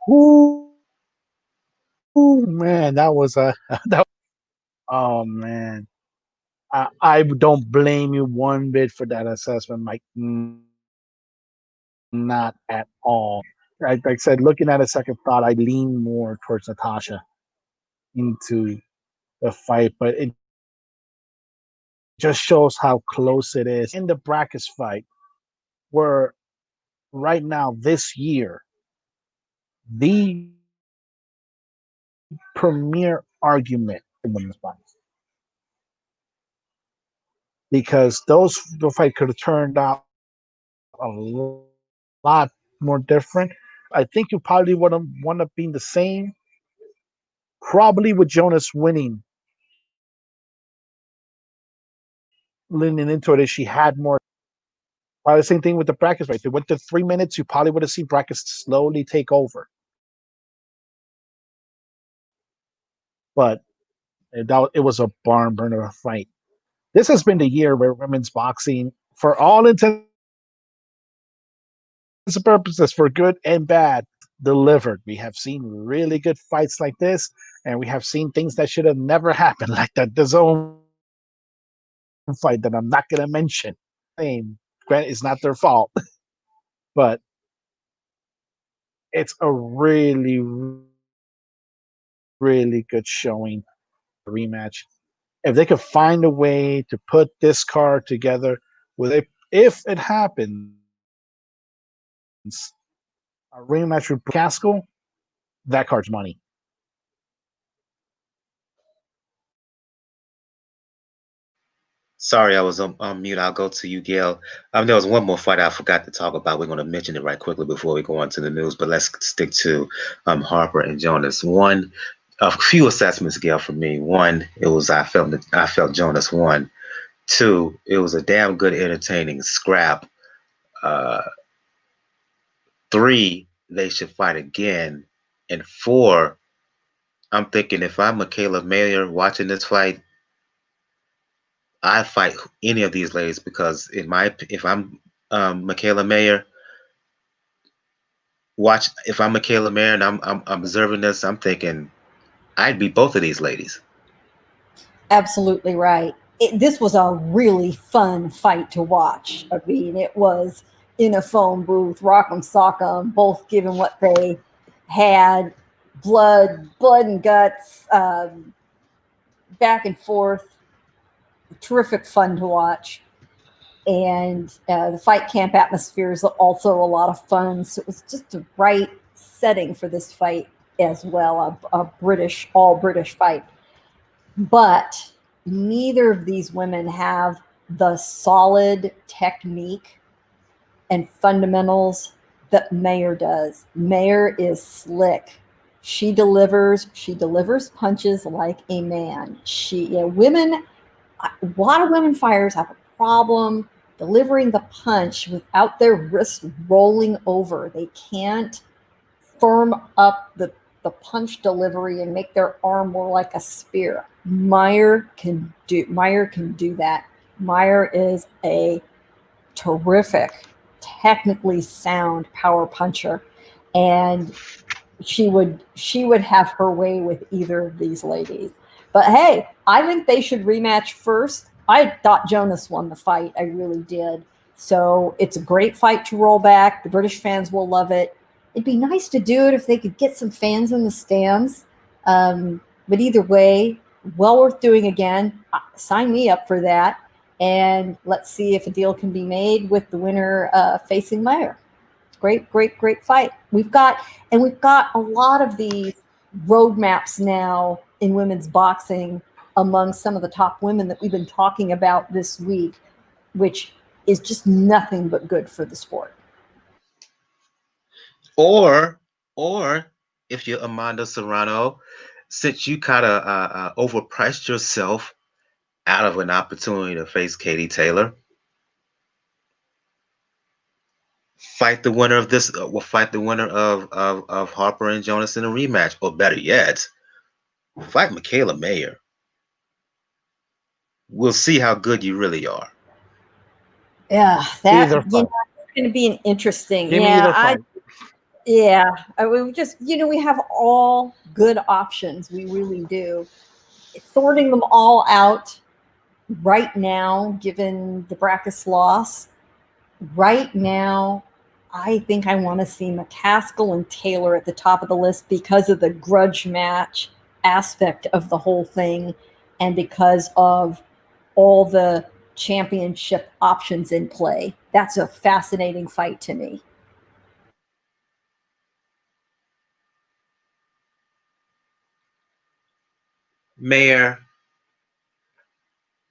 Ooh, man, that was a that. Oh man, I don't blame you one bit for that assessment, Mike. Not at all. Like I said, looking at a second thought, I lean more towards Natasha into the fight, but it just shows how close it is. In the Braekhus fight, where right now this year, the premier argument in women's fights, because the fight could have turned out a lot more different. I think you probably would have wound up being the same, probably with Jonas winning, leaning into it as she had more. Probably the same thing with the Braekhus fight. They went to 3 minutes, you probably would have seen Braekhus slowly take over. But it was a barn burner fight. This has been the year where women's boxing, for all intents and purposes, for good and bad, delivered. We have seen really good fights like this, and we have seen things that should have never happened, like that DAZN fight that I'm not going to mention. Granted, it's not their fault, but it's a really, really good showing. Rematch. If they could find a way to put this card together with it, if it happens, a rematch with McCaskill, that card's money. Sorry, I was on mute. I'll go to you, Gail. There was one more fight I forgot to talk about. We're going to mention it right quickly before we go on to the news, but let's stick to Harper and Jonas. One, a few assessments, Gail, for me. One, it was I felt Jonas won. Two, it was a damn good, entertaining scrap. Three, they should fight again. And four, I'm thinking if I'm Michaela Mayer watching this fight, I fight any of these ladies because if I'm Michaela Mayer, if I'm Michaela Mayer and I'm observing this, I'm thinking I'd beat both of these ladies. Absolutely right. This was a really fun fight to watch. I mean, it was in a phone booth, rock'em sock'em, both giving what they had, blood and guts, back and forth. Terrific fun to watch. And the fight camp atmosphere is also a lot of fun. So it was just the right setting for this fight as well, a all British fight. But neither of these women have the solid technique and fundamentals that Mayer does. Mayer is slick. She delivers punches like a man. Women, a lot of women fighters have a problem delivering the punch without their wrist rolling over. They can't firm up the punch delivery and make their arm more like a spear. Mayer can do that. Mayer is a terrific, technically sound power puncher, and she would have her way with either of these ladies. But hey, I think they should rematch first. I thought Jonas won the fight. I really did. So it's a great fight to roll back. The British fans will love it. It'd be nice to do it if they could get some fans in the stands. But either way, well worth doing again. Sign me up for that. And let's see if a deal can be made with the winner facing Mayer. Great fight. We've got a lot of these roadmaps now in women's boxing among some of the top women that we've been talking about this week, which is just nothing but good for the sport. Or if you're Amanda Serrano, since you kind of overpriced yourself out of an opportunity to face Katie Taylor, fight the winner of this. We'll fight the winner of Harper and Jonas in a rematch, or better yet, fight Michaela Mayer. We'll see how good you really are. Yeah, that it's going to be an interesting. We just we have all good options. We really do. Sorting them all out right now, given the Braekhus loss, right now, I think I want to see McCaskill and Taylor at the top of the list because of the grudge match aspect of the whole thing and because of all the championship options in play. That's a fascinating fight to me. Mayer,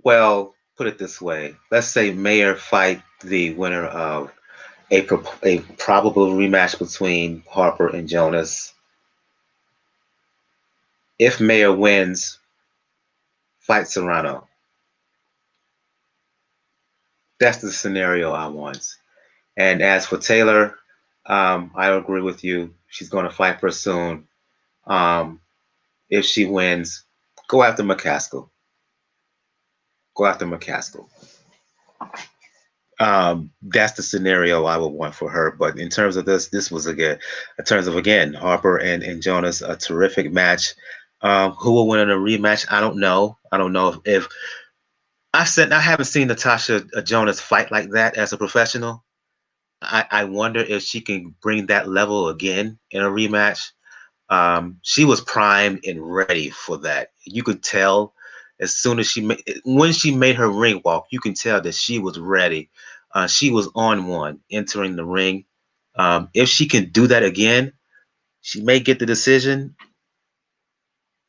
well, put it this way. Let's say Mayer fight the winner of a probable rematch between Harper and Jonas. If Mayer wins, fight Serrano. That's the scenario I want. And as for Taylor, I agree with you. She's going to fight Persoon. If she wins, go after McCaskill. That's the scenario I would want for her. But in terms of this was again, in terms of again, Harper and Jonas, a terrific match. Who will win in a rematch? I don't know. I don't know if I haven't seen Natasha Jonas fight like that as a professional. I wonder if she can bring that level again in a rematch. She was primed and ready for that. You could tell as soon as when she made her ring walk, you can tell that she was ready. She was on one entering the ring. If she can do that again, she may get the decision.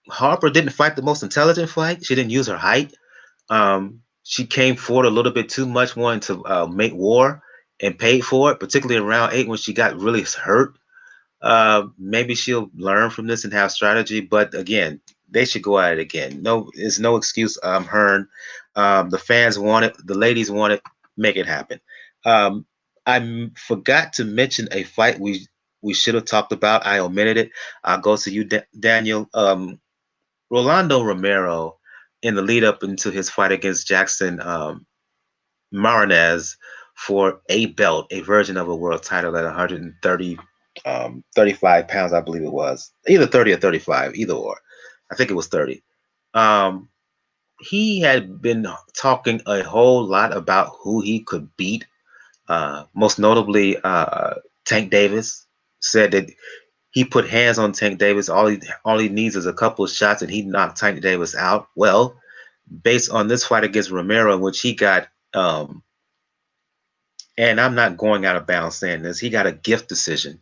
Harper didn't fight the most intelligent fight. She didn't use her height. She came forward a little bit too much, wanting to make war, and paid for it, particularly in round 8 when she got really hurt. Maybe she'll learn from this and have strategy, but again, they should go at it again. No, it's no excuse. Hearn, the fans want it, the ladies want it. Make it happen. I forgot to mention a fight we should have talked about. I omitted it. I'll go to you, Daniel. Rolando Romero, in the lead up into his fight against Jackson Marinez for a belt, a version of a world title at 130. 35 pounds, I believe it was. Either 30 or 35, either or. I think it was 30. He had been talking a whole lot about who he could beat. Most notably, Tank Davis said that he put hands on Tank Davis. All he needs is a couple of shots and he knocked Tank Davis out. Well, based on this fight against Romero, in which he got and I'm not going out of bounds saying this, he got a gift decision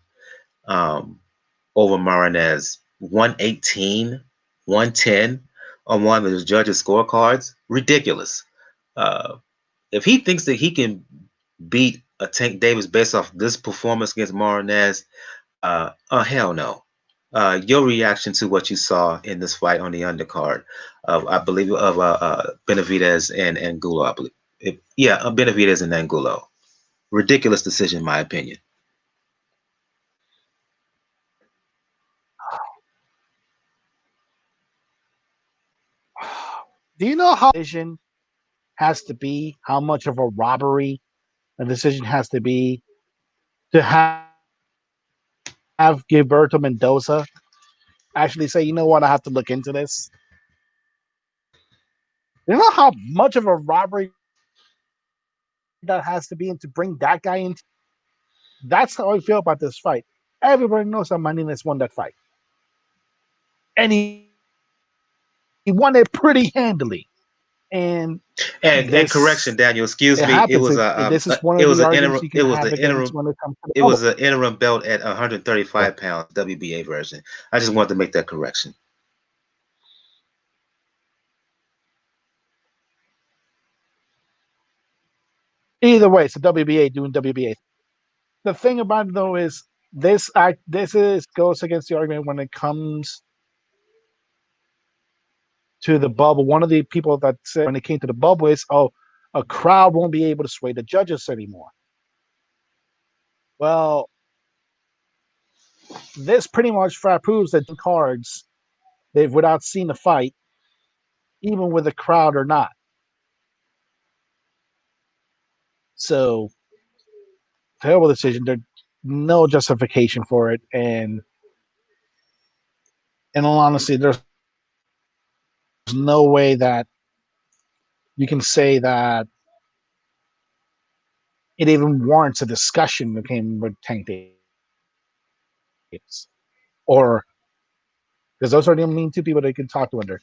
over Marinez, 118, 110 on one of the judges' scorecards. Ridiculous. if he thinks that he can beat a Tank Davis based off this performance against Marinez, hell no. Your reaction to what you saw in this fight on the undercard of, I believe, of Benavidez and Angulo, I believe. Benavidez and Angulo. Ridiculous decision, in my opinion. Do you know how decision has to be? How much of a robbery a decision has to be to have Gilberto Mendoza actually say, you know what, I have to look into this? You know how much of a robbery that has to be, and to bring that guy in? That's how I feel about this fight. Everybody knows that Marinez won that fight. And he won it pretty handily. And correction, Daniel. Excuse me. It was this is one of the arguments you can have against when it comes to it was an interim belt at 135 pounds, WBA version. I just wanted to make that correction. Either way, it's a WBA doing WBA. The thing about it, though, is this goes against the argument when it comes to the bubble. One of the people that said when it came to the bubble is, a crowd won't be able to sway the judges anymore. Well, this pretty much proves that cards, they've without seeing the fight, even with a crowd or not. So, terrible decision. There's no justification for it, and in all honesty, there's no way that you can say that it even warrants a discussion that came with Tank Davis. Or, because those are the only two people that you can talk to under.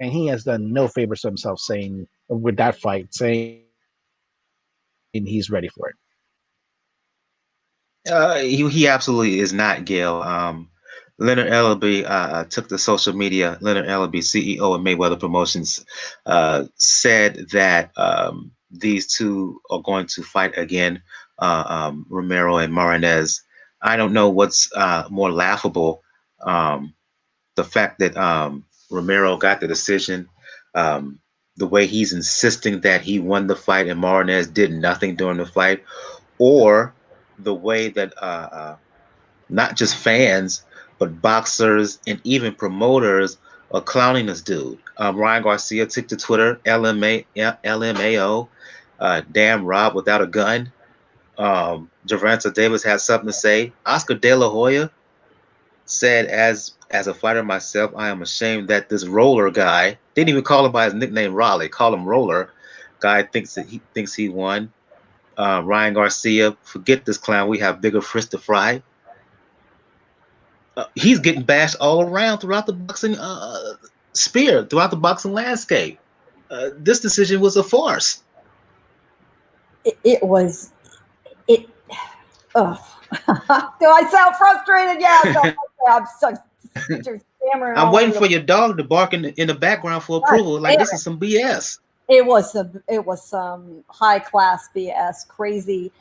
And he has done no favors to himself saying, with that fight, saying he's ready for it. He absolutely is not, Gail. Leonard Ellaby took to social media. Leonard Ellaby, CEO of Mayweather Promotions, said that these two are going to fight again, Romero and Marinez. I don't know what's more laughable, the fact that Romero got the decision, the way he's insisting that he won the fight and Marinez did nothing during the fight, or the way that not just fans, but boxers and even promoters are clowning this dude. Ryan Garcia took to Twitter, LMAO, damn Rob without a gun. Gervonta Davis had something to say. Oscar De La Hoya said, as a fighter myself, I am ashamed that this Roller guy, didn't even call him by his nickname Raleigh, call him Roller, guy thinks he won. Ryan Garcia, forget this clown, we have bigger fish to fry. He's getting bashed all around throughout the boxing sphere, throughout the boxing landscape. This decision was a farce. It was. Oh, do I sound frustrated? Yeah, I'm so stammering. I'm waiting for your dog to bark in the background for approval. Like, this is some BS. It was some high class BS, crazy.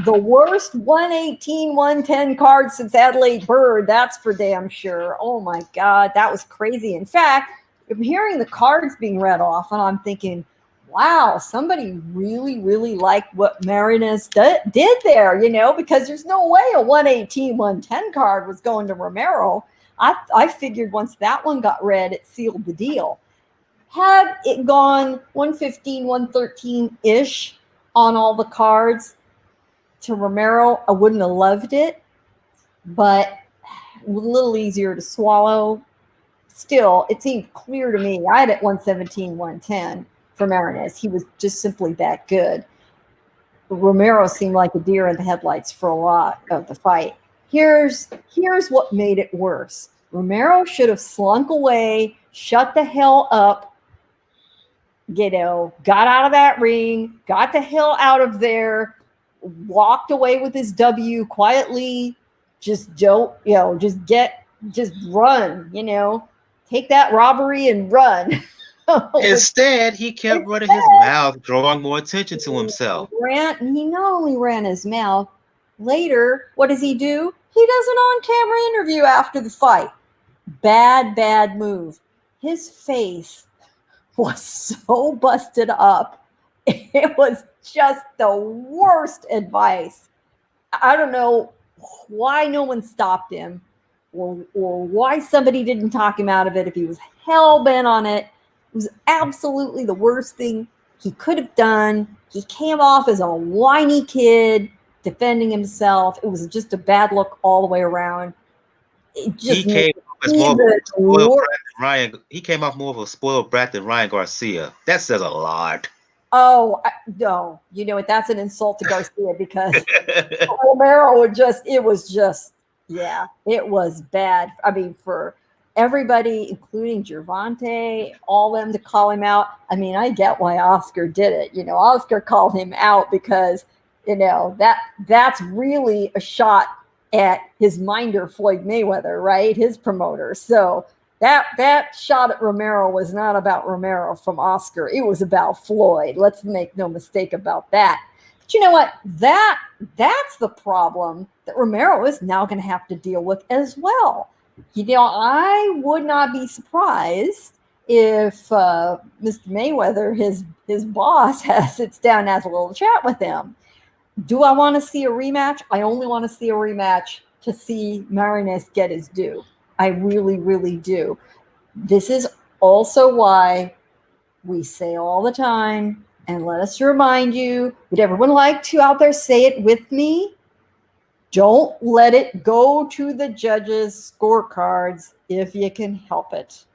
The worst 118, 110 card since Adelaide Bird. That's for damn sure. Oh my God, that was crazy. In fact, I'm hearing the cards being read off, and I'm thinking, wow, somebody really, really liked what Marinez did there, because there's no way a 118, 110 card was going to Romero. I figured once that one got read, it sealed the deal. Had it gone 115, 113-ish on all the cards to Romero, I wouldn't have loved it, but a little easier to swallow. Still, it seemed clear to me. I had it 117, 110 for Marinez. He was just simply that good. Romero seemed like a deer in the headlights for a lot of the fight. Here's what made it worse. Romero should have slunk away, shut the hell up, got out of that ring, got the hell out of there, walked away with his W quietly, just run, take that robbery and run. Instead, he kept running his mouth, drawing more attention to himself. He not only ran his mouth, later, what does he do? He does an on-camera interview after the fight. Bad move. His face was so busted up. It was just the worst advice. I don't know why no one stopped him or why somebody didn't talk him out of it if he was hell bent on it. It was absolutely the worst thing he could have done. He came off as a whiny kid defending himself. It was just a bad look all the way around. It just he came off as more of a spoiled brat than Ryan. He came off more of a spoiled brat than Ryan Garcia. That says a lot. Oh, no. You know what? That's an insult to Garcia because Romero it was bad. I mean, for everybody, including Gervonta, all them to call him out. I mean, I get why Oscar did it. You know, Oscar called him out because, you know, that's really a shot at his minder, Floyd Mayweather, right? His promoter. So that shot at Romero was not about Romero from Oscar. It was about Floyd. Let's make no mistake about that. But you know what? That's the problem that Romero is now going to have to deal with as well. You know, I would not be surprised if Mr. Mayweather, his boss, sits down and has a little chat with him. Do I want to see a rematch? I only want to see a rematch to see Marinez get his due. I really, really do. This is also why we say all the time, and let us remind you, would everyone like to out there say it with me? Don't let it go to the judges' scorecards if you can help it.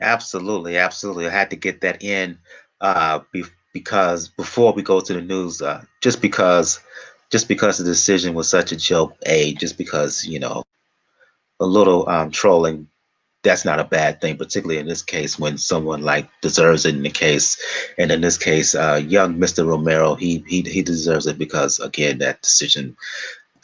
Absolutely. I had to get that in because before we go to the news, just because the decision was such a joke, just because, you know, a little trolling, that's not a bad thing, particularly in this case when someone like deserves it in the case. And in this case, young Mr. Romero, he deserves it because, again, the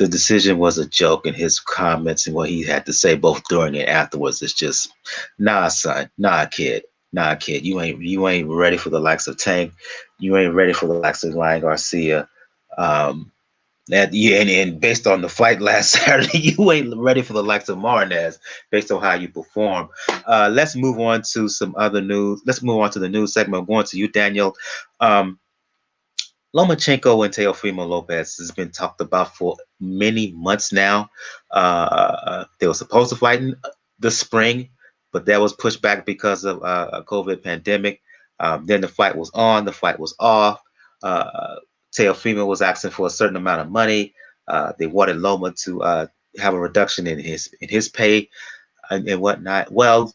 decision was a joke, and his comments and what he had to say both during and afterwards is just, nah, son, nah, kid. You ain't ready for the likes of Tank. You ain't ready for the likes of Ryan Garcia. And based on the fight last Saturday, you ain't ready for the likes of Marinez based on how you perform. Let's move on to some other news. Let's move on to the news segment. I'm going to you, Daniel. Lomachenko and Teofimo Lopez has been talked about for many months now. They were supposed to fight in the spring, but that was pushed back because of a COVID pandemic. Then the fight was on, the fight was off. Teofimo was asking for a certain amount of money. They wanted Loma to have a reduction in his pay and whatnot. Well,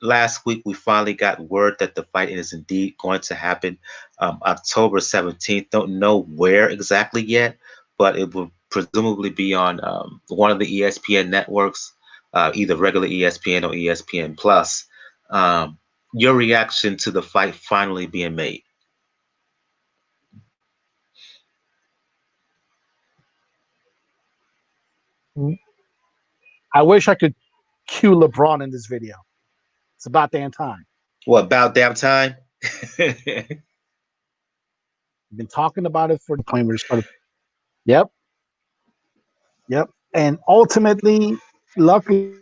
last week we finally got word that the fight is indeed going to happen October 17th. Don't know where exactly yet, but it will presumably be on one of the ESPN networks, either regular ESPN or ESPN Plus. Your reaction to the fight finally being made? I wish I could cue LeBron in this video. It's about damn time. What, about damn time? We've been talking about it for the point where it started. Yep. And ultimately, luckily,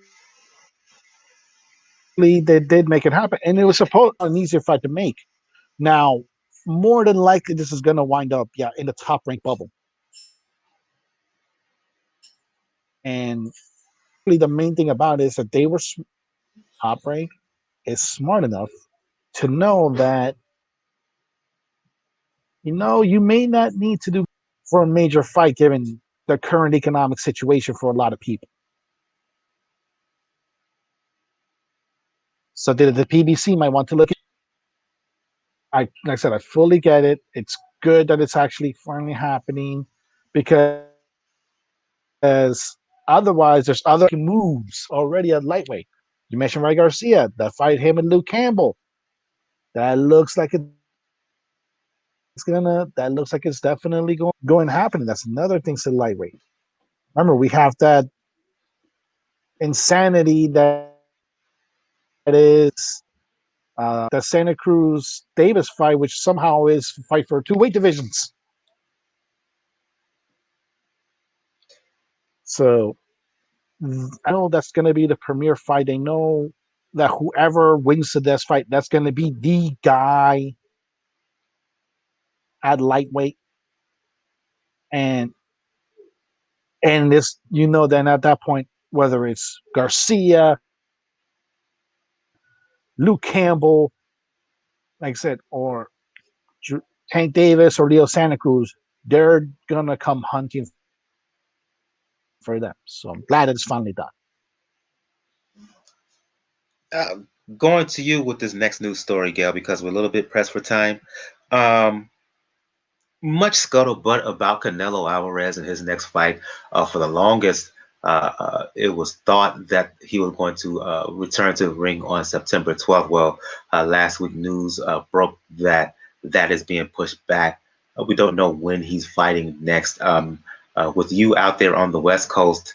they did make it happen. And it was supposed an easier fight to make. Now, more than likely, this is going to wind up, in the top rank bubble. And really, the main thing about it is that they were top rank is smart enough to know that, you may not need to do for a major fight given the current economic situation for a lot of people. So the PBC might want to look at, like I said, I fully get it. It's good that it's actually finally happening because otherwise there's other moves already at lightweight. You mentioned Ray Garcia, that fight him and Luke Campbell. That looks like it's definitely going to happen. And that's another thing to lightweight. Remember, we have that insanity that It is the Santa Cruz Davis fight, which somehow is fight for 2 weight divisions. So I know that's going to be the premier fight. They know that whoever wins this fight, that's going to be the guy at lightweight. And this, then at that point, whether it's Garcia, Luke Campbell, like I said, or Tank Davis or Leo Santa Cruz, they're going to come hunting for them. So I'm glad it's finally done. Going to you with this next news story, Gail, because we're a little bit pressed for time. Much scuttlebutt about Canelo Alvarez and his next fight. For the longest, it was thought that he was going to return to the ring on September 12th. Well, last week news broke that is being pushed back. We don't know when he's fighting next. With you out there on the West Coast,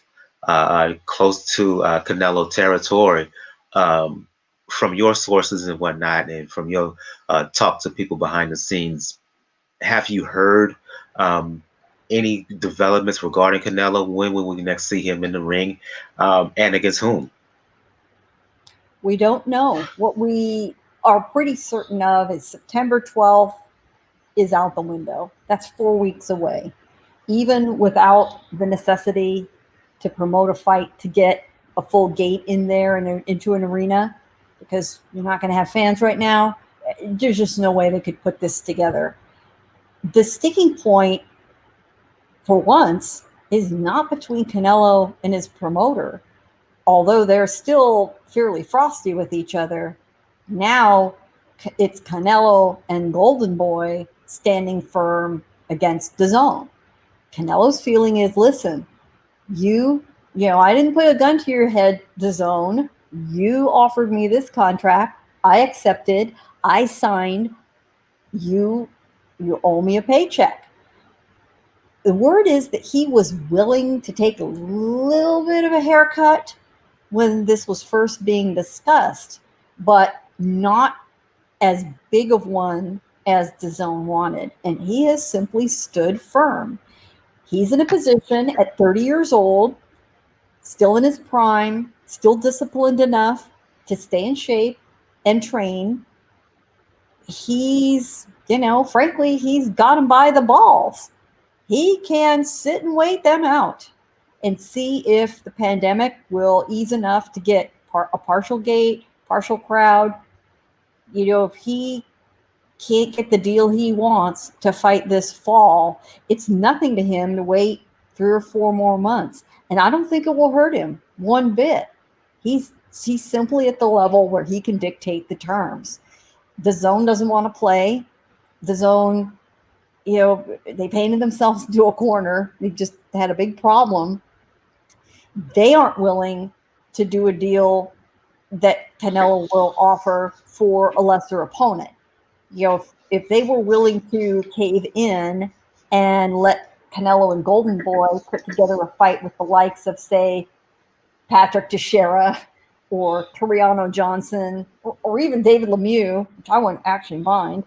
close to Canelo territory, from your sources and whatnot, and from your talk to people behind the scenes, have you heard any developments regarding Canelo? When will we next see him in the ring, and against whom? We don't know. What we are pretty certain of is September 12th is out the window. That's 4 weeks away. Even without the necessity to promote a fight to get a full gate in there and into an arena, because you're not going to have fans right now, there's just no way they could put this together. The sticking point, for once, is not between Canelo and his promoter. Although they're still fairly frosty with each other, now it's Canelo and Golden Boy standing firm against DAZN. Canelo's feeling is, listen, I didn't put a gun to your head, DAZN. You offered me this contract. I accepted. I signed. You owe me a paycheck. The word is that he was willing to take a little bit of a haircut when this was first being discussed, but not as big of one as DAZN wanted. And he has simply stood firm. He's in a position at 30 years old, still in his prime, still disciplined enough to stay in shape and train. He's, frankly, he's got him by the balls. He can sit and wait them out and see if the pandemic will ease enough to get a partial gate, partial crowd. If he can't get the deal he wants to fight this fall, it's nothing to him to wait 3 or 4 more months. And I don't think it will hurt him one bit. He's simply at the level where he can dictate the terms. DAZN doesn't want to play. DAZN, they painted themselves into a corner. They just had a big problem. They aren't willing to do a deal that Canelo will offer for a lesser opponent. If they were willing to cave in and let Canelo and Golden Boy put together a fight with the likes of, say, Patrick Teixeira or Toriano Johnson or even David Lemieux, which I wouldn't actually mind,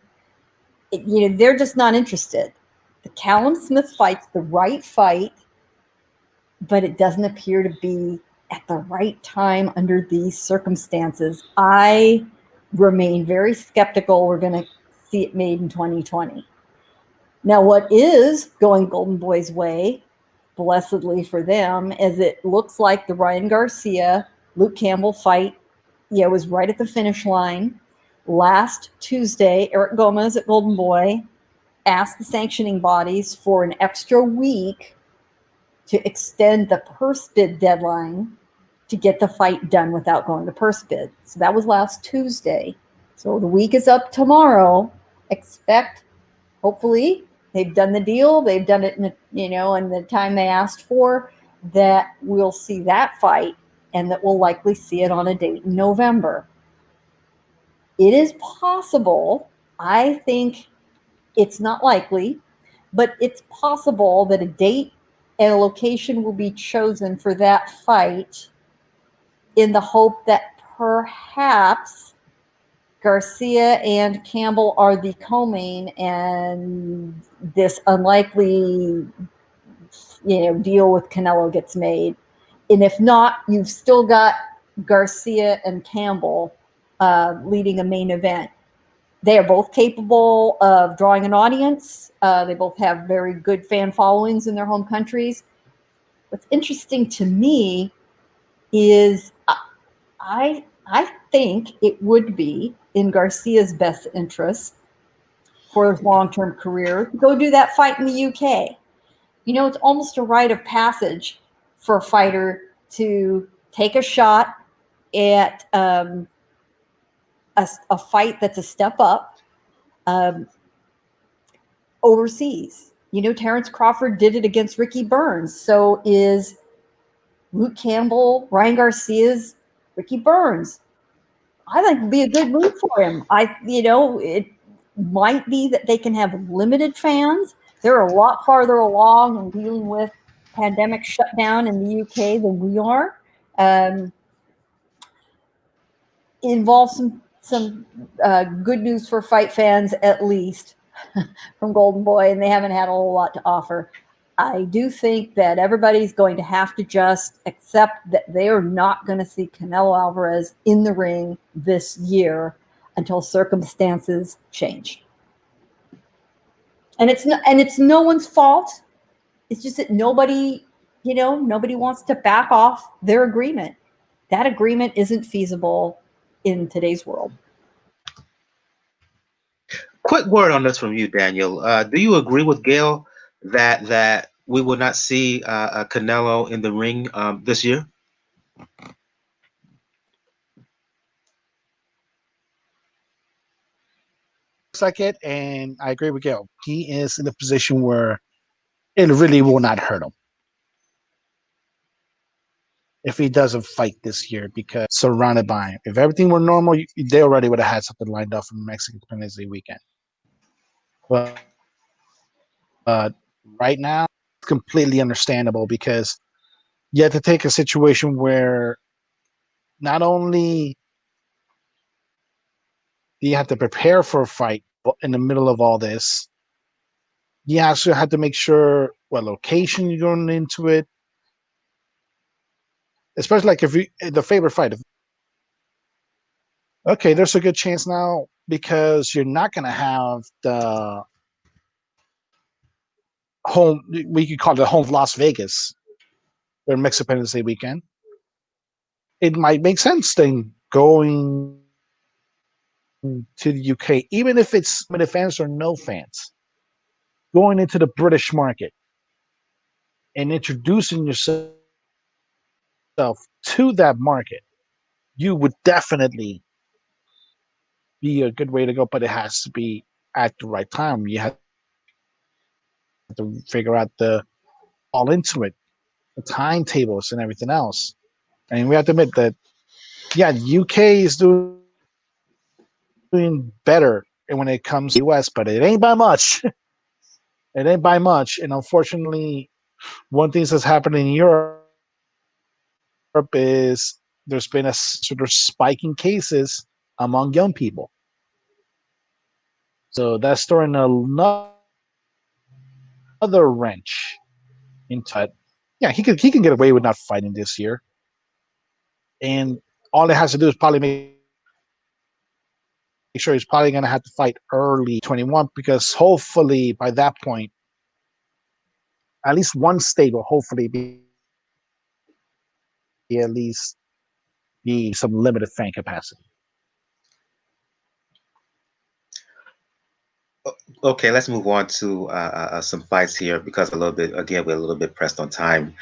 they're just not interested. The Callum Smith fight's the right fight, but it doesn't appear to be at the right time under these circumstances. I remain very skeptical we're going to see it made in 2020. Now, what is going Golden Boy's way, blessedly for them, is it looks like the Ryan Garcia, Luke Campbell fight, was right at the finish line. Last Tuesday, Eric Gomez at Golden Boy asked the sanctioning bodies for an extra week to extend the purse bid deadline to get the fight done without going to purse bid. So that was last Tuesday. So the week is up tomorrow. Expect, hopefully, they've done the deal. They've done it in the time they asked for, that we'll see that fight and that we'll likely see it on a date in November. It is possible, I think it's not likely, but it's possible that a date and a location will be chosen for that fight in the hope that perhaps Garcia and Campbell are the co-main, and this unlikely, deal with Canelo gets made. And if not, you've still got Garcia and Campbell leading a main event. They are both capable of drawing an audience. They both have very good fan followings in their home countries. What's interesting to me is I think it would be in Garcia's best interest for his long-term career to go do that fight in the UK. It's almost a rite of passage for a fighter to take a shot at a fight that's a step up overseas. Terrence Crawford did it against Ricky Burns. So is Luke Campbell, Ryan Garcia's Ricky Burns. I think it'd be a good move for him. It might be that they can have limited fans. They're a lot farther along in dealing with pandemic shutdown in the UK than we are. Involves some good news for fight fans, at least from Golden Boy, and they haven't had a whole lot to offer. I do think that everybody's going to have to just accept that they are not going to see Canelo Alvarez in the ring this year until circumstances change. And it's no one's fault. It's just that nobody wants to back off their agreement. That agreement isn't feasible in today's world. Quick word on this from you, Daniel. Do you agree with Gail that we will not see Canelo in the ring this year? Looks like it, and I agree with Gail. He is in a position where it really will not hurt him if he doesn't fight this year, because surrounded by him. If everything were normal, they already would have had something lined up for Mexican Independence Day weekend. But right now, it's completely understandable, because you have to take a situation where not only do you have to prepare for a fight in the middle of all this, you also have to make sure what location you're going into it. Especially like if the favorite fight. Okay, there's a good chance now, because you're not going to have the home, we could call it the home of Las Vegas during Mexican Independence Day weekend. It might make sense then going to the UK, even if it's limited fans or no fans, going into the British market and introducing yourself to that market, you would definitely be a good way to go, but it has to be at the right time. You have to figure out all into it, the timetables and everything else. And we have to admit that, yeah, the UK is doing better when it comes to the US, but it ain't by much. It ain't by much. And unfortunately, one thing that's happening in Europe is there's been a sort of spike in cases among young people. So that's throwing another wrench into it. Yeah, he can get away with not fighting this year. And all it has to do is probably make sure he's probably going to have to fight early 21, because hopefully by that point, at least one state will hopefully be at least be some limited fan capacity. Okay, let's move on to some fights here, because we're a little bit pressed on time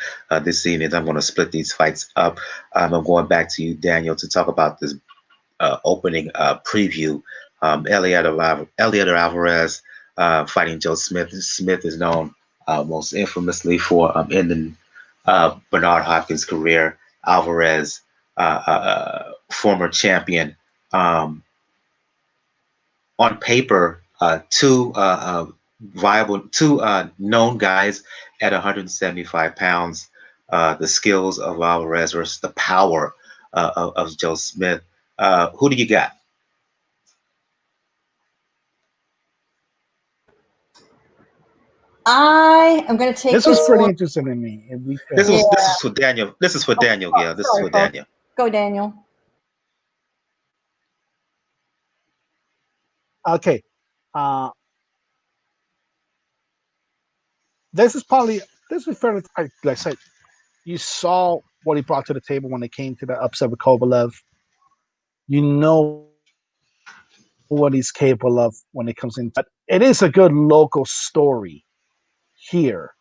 this evening. I'm going to split these fights up. I'm going back to you, Daniel, to talk about this opening preview. Elieder Alvarez fighting Joe Smith. Smith is known most infamously for ending Bernard Hopkins' career. Alvarez, former champion. On paper, two known guys at 175 pounds. The skills of Alvarez versus the power of Joe Smith. Who do you got? I am going to take This was this pretty one. interesting to me. This Yeah. is for Daniel. This is for Daniel, Gail. This is Sorry, for folks. Daniel. Go, Daniel. Okay. This is fairly, like I said, you saw what he brought to the table when it came to the upset with Kovalev. You know what he's capable of when it comes in. But it is a good local story here,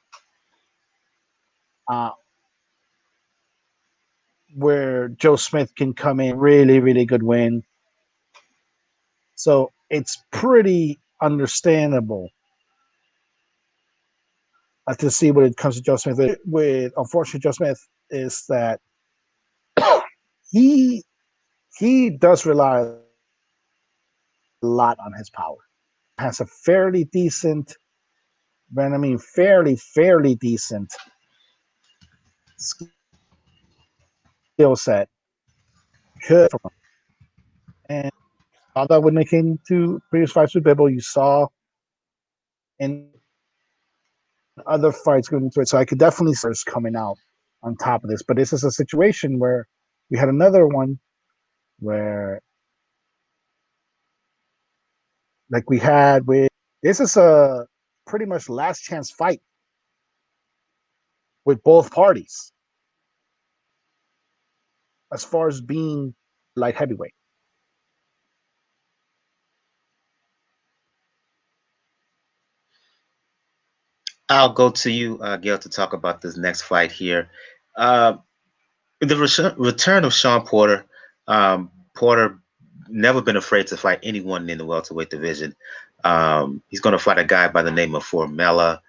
where Joe Smith can come in really, really good win. So it's pretty understandable to see what it comes to Joe Smith. With unfortunately, Joe Smith is that he does rely a lot on his power. Has a fairly decent, but I mean fairly decent skill set. Could and saw that when it came to previous fights with Bibble, you saw in other fights going into it. So I could definitely see us coming out on top of this. But this is a situation where we had another one where, like we had with, this is a pretty much last chance fight with both parties as far as being light heavyweight. I'll go to you, Gail, to talk about this next fight here. Uh, the return of Shawn Porter. Porter never been afraid to fight anyone in the welterweight division. He's going to fight a guy by the name of Formella.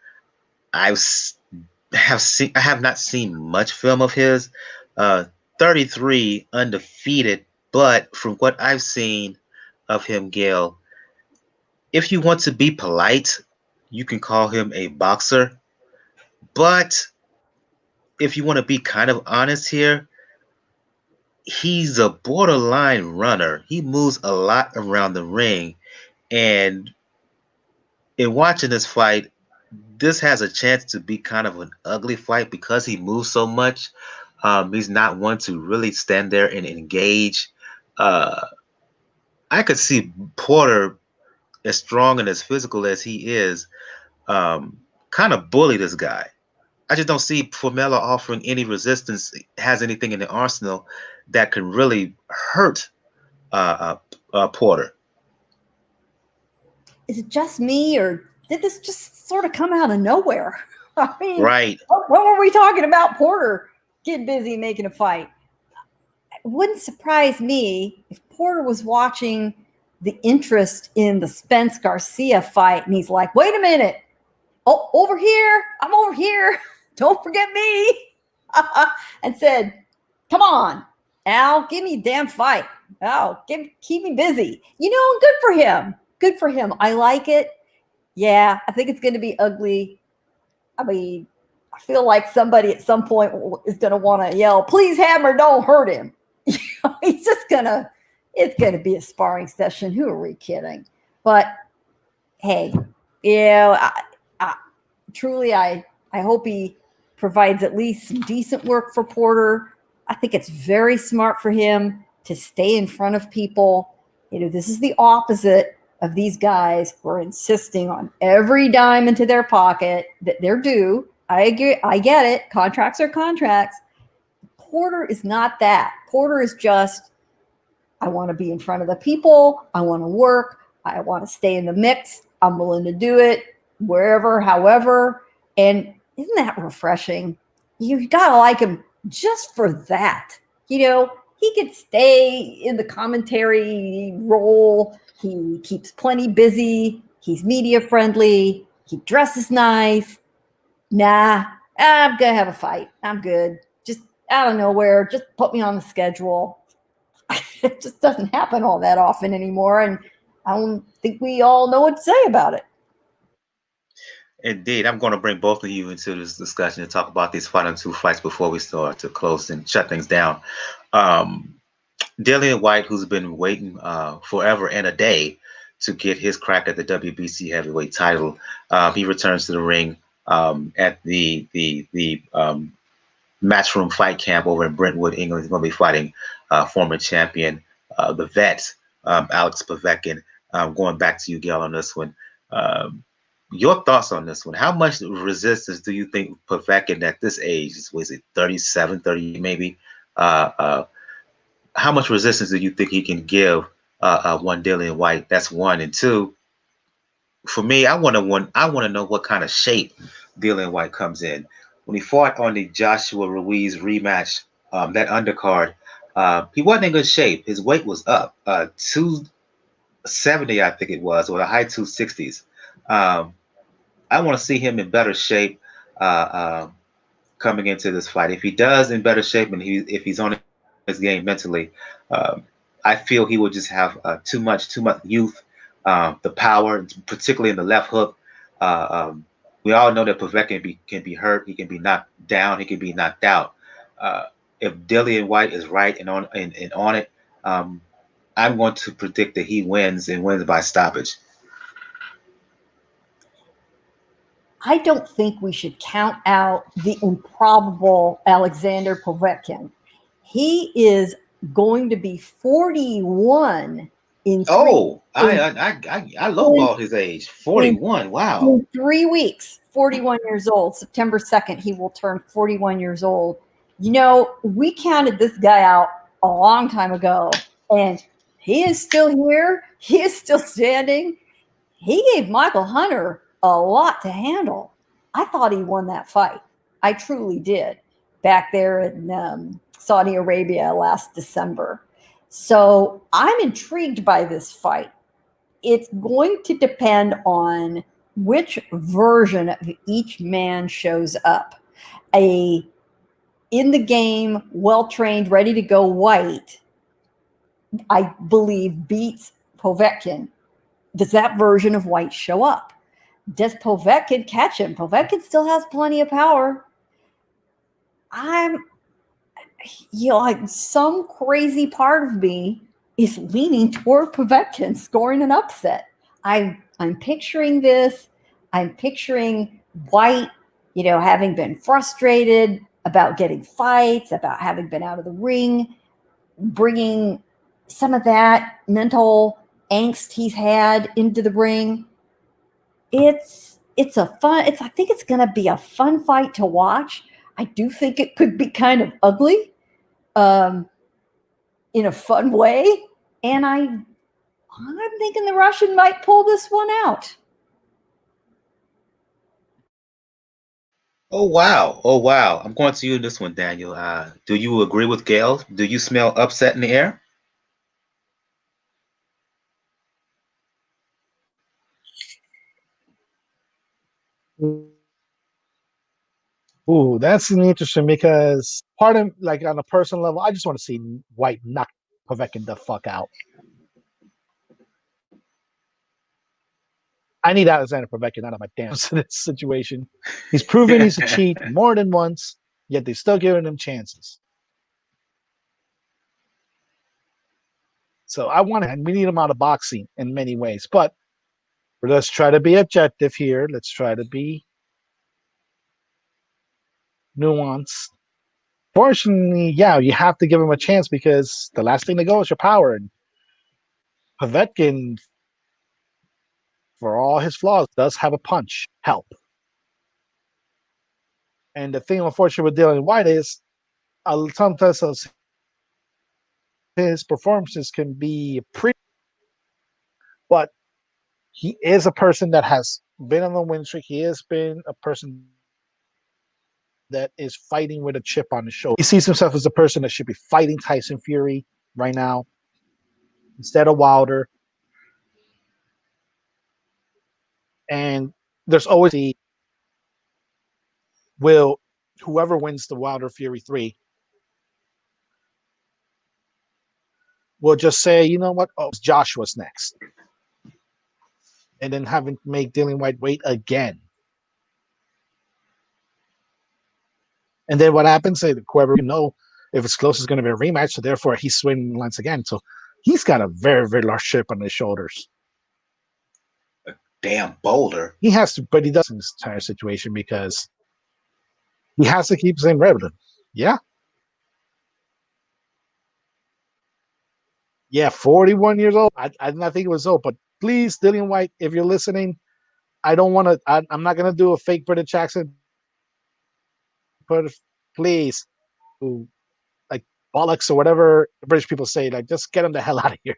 I have not seen much film of his. 33 undefeated, but from what I've seen of him, Gail, if you want to be polite, you can call him a boxer. But if you want to be kind of honest here, he's a borderline runner. He moves a lot around the ring. And in watching this fight, this has a chance to be kind of an ugly fight because he moves so much. He's not one to really stand there and engage. Uh, I could see Porter, as strong and as physical as he is, kind of bully this guy. I just don't see Formella offering any resistance, has anything in the arsenal that can really hurt Porter. Is it just me, or did this just sort of come out of nowhere? I mean, Right. what were we talking about? Porter get busy making a fight. It wouldn't surprise me if Porter was watching the interest in the Spence Garcia fight, and he's like, wait a minute. Oh, over here. I'm over here. Don't forget me. And said, come on, Al, give me a damn fight. Oh, keep me busy. You know, good for him. Good for him. I like it. Yeah, I think it's going to be ugly. I mean, I feel like somebody at some point is going to want to yell, please, Hammer, don't hurt him. He's just going to, it's going to be a sparring session. Who are we kidding? But hey, truly, I hope he provides at least some decent work for Porter. I think it's very smart for him to stay in front of people. You know, this is the opposite of these guys who are insisting on every dime into their pocket that they're due. I agree. I get it. Contracts are contracts. Porter is not that. Porter is just, I want to be in front of the people. I want to work. I want to stay in the mix. I'm willing to do it wherever, however. And isn't that refreshing? You got to like him just for that. You know, he could stay in the commentary role. He keeps plenty busy. He's media friendly. He dresses nice. Nah, I'm going to have a fight. I'm good. Just out of nowhere, just put me on the schedule. It just doesn't happen all that often anymore. And I don't think we all know what to say about it. Indeed. I'm going to bring both of you into this discussion and talk about these final two fights before we start to close and shut things down. Um, Dillian Whyte, who's been waiting forever and a day to get his crack at the WBC heavyweight title, he returns to the ring at the Matchroom Fight Camp over in Brentwood, England. He's going to be fighting former champion, the vet, Alex Povetkin. Going back to you, Gail, on this one. Um, your thoughts on this one? How much resistance do you think Povetkin at this age, was it 37, 30 maybe? Uh, how much resistance do you think he can give one Dillian Whyte? That's one. And two, for me, I want to know what kind of shape Dillian Whyte comes in. When he fought on the Joshua Ruiz rematch, that undercard, he wasn't in good shape. His weight was up, 270, I think it was, or the high 260s. Um, I want to see him in better shape coming into this fight. If he does in better shape and if he's on his game mentally, um, I feel he will just have too much youth, the power, particularly in the left hook. Uh, um, we all know that Povetkin can be hurt. He can be knocked down. He can be knocked out. Uh, if Dillian Whyte is right and on it, um, I'm going to predict that he wins and wins by stoppage. I don't think we should count out the improbable Alexander Povetkin. He is going to be 41 in Oh, I lowballed his age. 41. Wow. in 3 weeks. 41 years old. September 2nd, he will turn 41 years old. You know, we counted this guy out a long time ago, and he is still here. He is still standing. He gave Michael Hunter a lot to handle. I thought he won that fight. I truly did back there in Saudi Arabia last December. So I'm intrigued by this fight. It's going to depend on which version of each man shows up. A in the game, well trained, ready to go Whyte, I believe, beats Povetkin. Does that version of Whyte show up? Does Povetkin catch him? Povetkin still has plenty of power. I'm, like some crazy part of me is leaning toward Povetkin scoring an upset. I'm picturing this. I'm picturing Whyte, having been frustrated about getting fights, about having been out of the ring, bringing some of that mental angst he's had into the ring. I think it's going to be a fun fight to watch. I do think it could be kind of ugly, um, in a fun way. And I'm thinking the Russian might pull this one out. Oh wow. Oh wow. I'm going to you this one, Daniel. Do you agree with Gail? Do you smell upset in the air? Ooh, that's interesting because part of like on a personal level, I just want to see Whyte knock Povetkin the fuck out. I need Alexander Povetkin out of my damn situation. He's proven he's a cheat more than once, yet they're still giving him chances. So I want to, and we need him out of boxing in many ways. But let's try to be objective here. Let's try to be nuanced. Fortunately, yeah, you have to give him a chance because the last thing to go is your power. And Povetkin, for all his flaws, does have a punch. Help. And the thing, unfortunately, with Dillian Whyte is sometimes his performances can be pretty, but he is a person that has been on the win streak. He has been a person that is fighting with a chip on his shoulder. He sees himself as a person that should be fighting Tyson Fury right now instead of Wilder. And there's always the will whoever wins the Wilder Fury 3 will just say, you know what? Oh, Joshua's next. And then having to make Dillian Whyte wait again. And then what happens? Whoever If it's close, it's going to be a rematch. So therefore, he's swinging lines again. So he's got a very, very large chip on his shoulders. Damn boulder. He has to, but he does in this entire situation because he has to keep the same revenue. Yeah. Yeah, 41 years old. I did not think it was old, but please, Dillian Whyte, if you're listening, I don't want to, I'm not going to do a fake British accent, but please, like bollocks or whatever British people say, like just get him the hell out of here.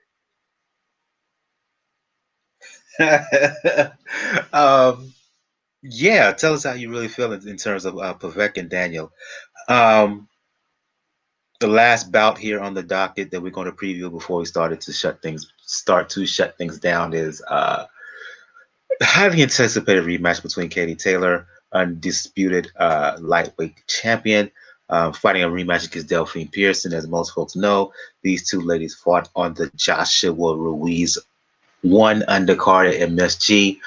Yeah, tell us how you really feel in terms of Povetkin, Daniel. The last bout here on the docket that we're going to preview before we start to shut things down is the highly anticipated rematch between Katie Taylor, undisputed lightweight champion, fighting a rematch against Delfine Persoon. As most folks know, these two ladies fought on the Joshua Ruiz one undercard at MSG.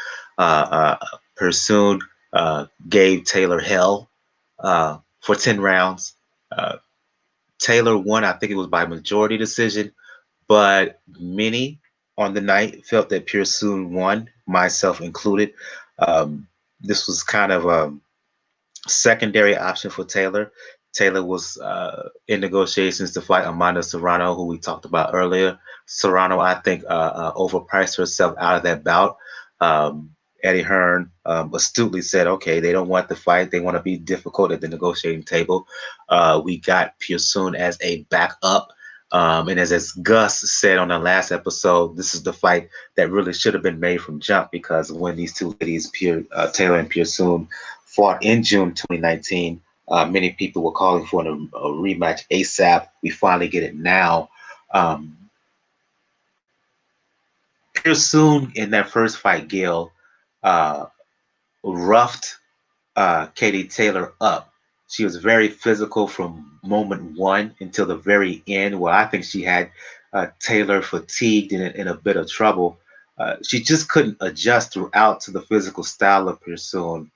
Persoon gave Taylor hell for 10 rounds. Taylor won, I think it was by majority decision, but many on the night felt that Persoon won, myself included. This was kind of a secondary option for Taylor. Taylor was in negotiations to fight Amanda Serrano, who we talked about earlier. Serrano, I think, overpriced herself out of that bout. Eddie Hearn astutely said, okay, they don't want the fight. They want to be difficult at the negotiating table. We got Persoon as a backup. And as Gus said on the last episode, this is the fight that really should have been made from jump, because when these two ladies, Taylor and Persoon, fought in June 2019, many people were calling for a rematch ASAP. We finally get it now. Persoon in that first fight, Gil, roughed Katie Taylor up. She was very physical from moment one until the very end, where I think she had Taylor fatigued and in a bit of trouble. She just couldn't adjust throughout to the physical style of Persoon.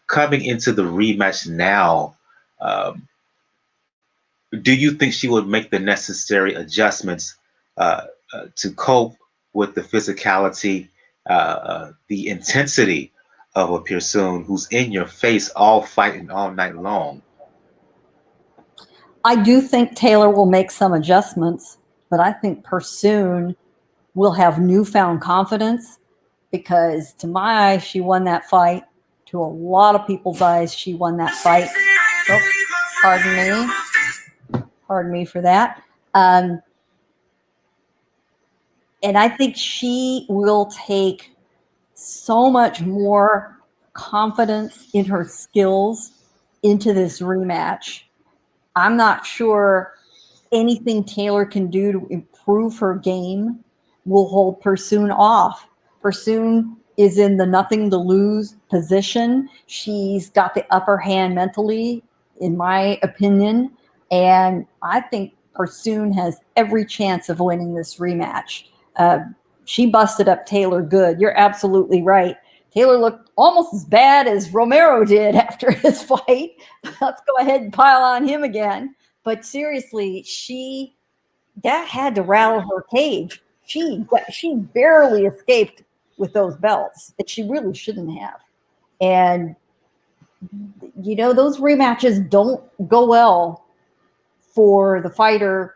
Coming into the rematch now, do you think she would make the necessary adjustments to cope with the physicality, the intensity of a Persoon who's in your face all fighting all night long? I do think Taylor will make some adjustments, but I think Persoon will have newfound confidence, because to my eyes, she won that fight. To a lot of people's eyes, she won that fight. Oh, pardon me. Pardon me for that. And I think she will take so much more confidence in her skills into this rematch. I'm not sure anything Taylor can do to improve her game will hold Persoon off. Persoon is in the nothing to lose position. She's got the upper hand mentally, in my opinion. And I think Persoon has every chance of winning this rematch. She busted up Taylor good. You're absolutely right. Taylor looked almost as bad as Romero did after his fight. Let's go ahead and pile on him again. But seriously, that had to rattle her cage. She barely escaped with those belts that she really shouldn't have. And, those rematches don't go well for the fighter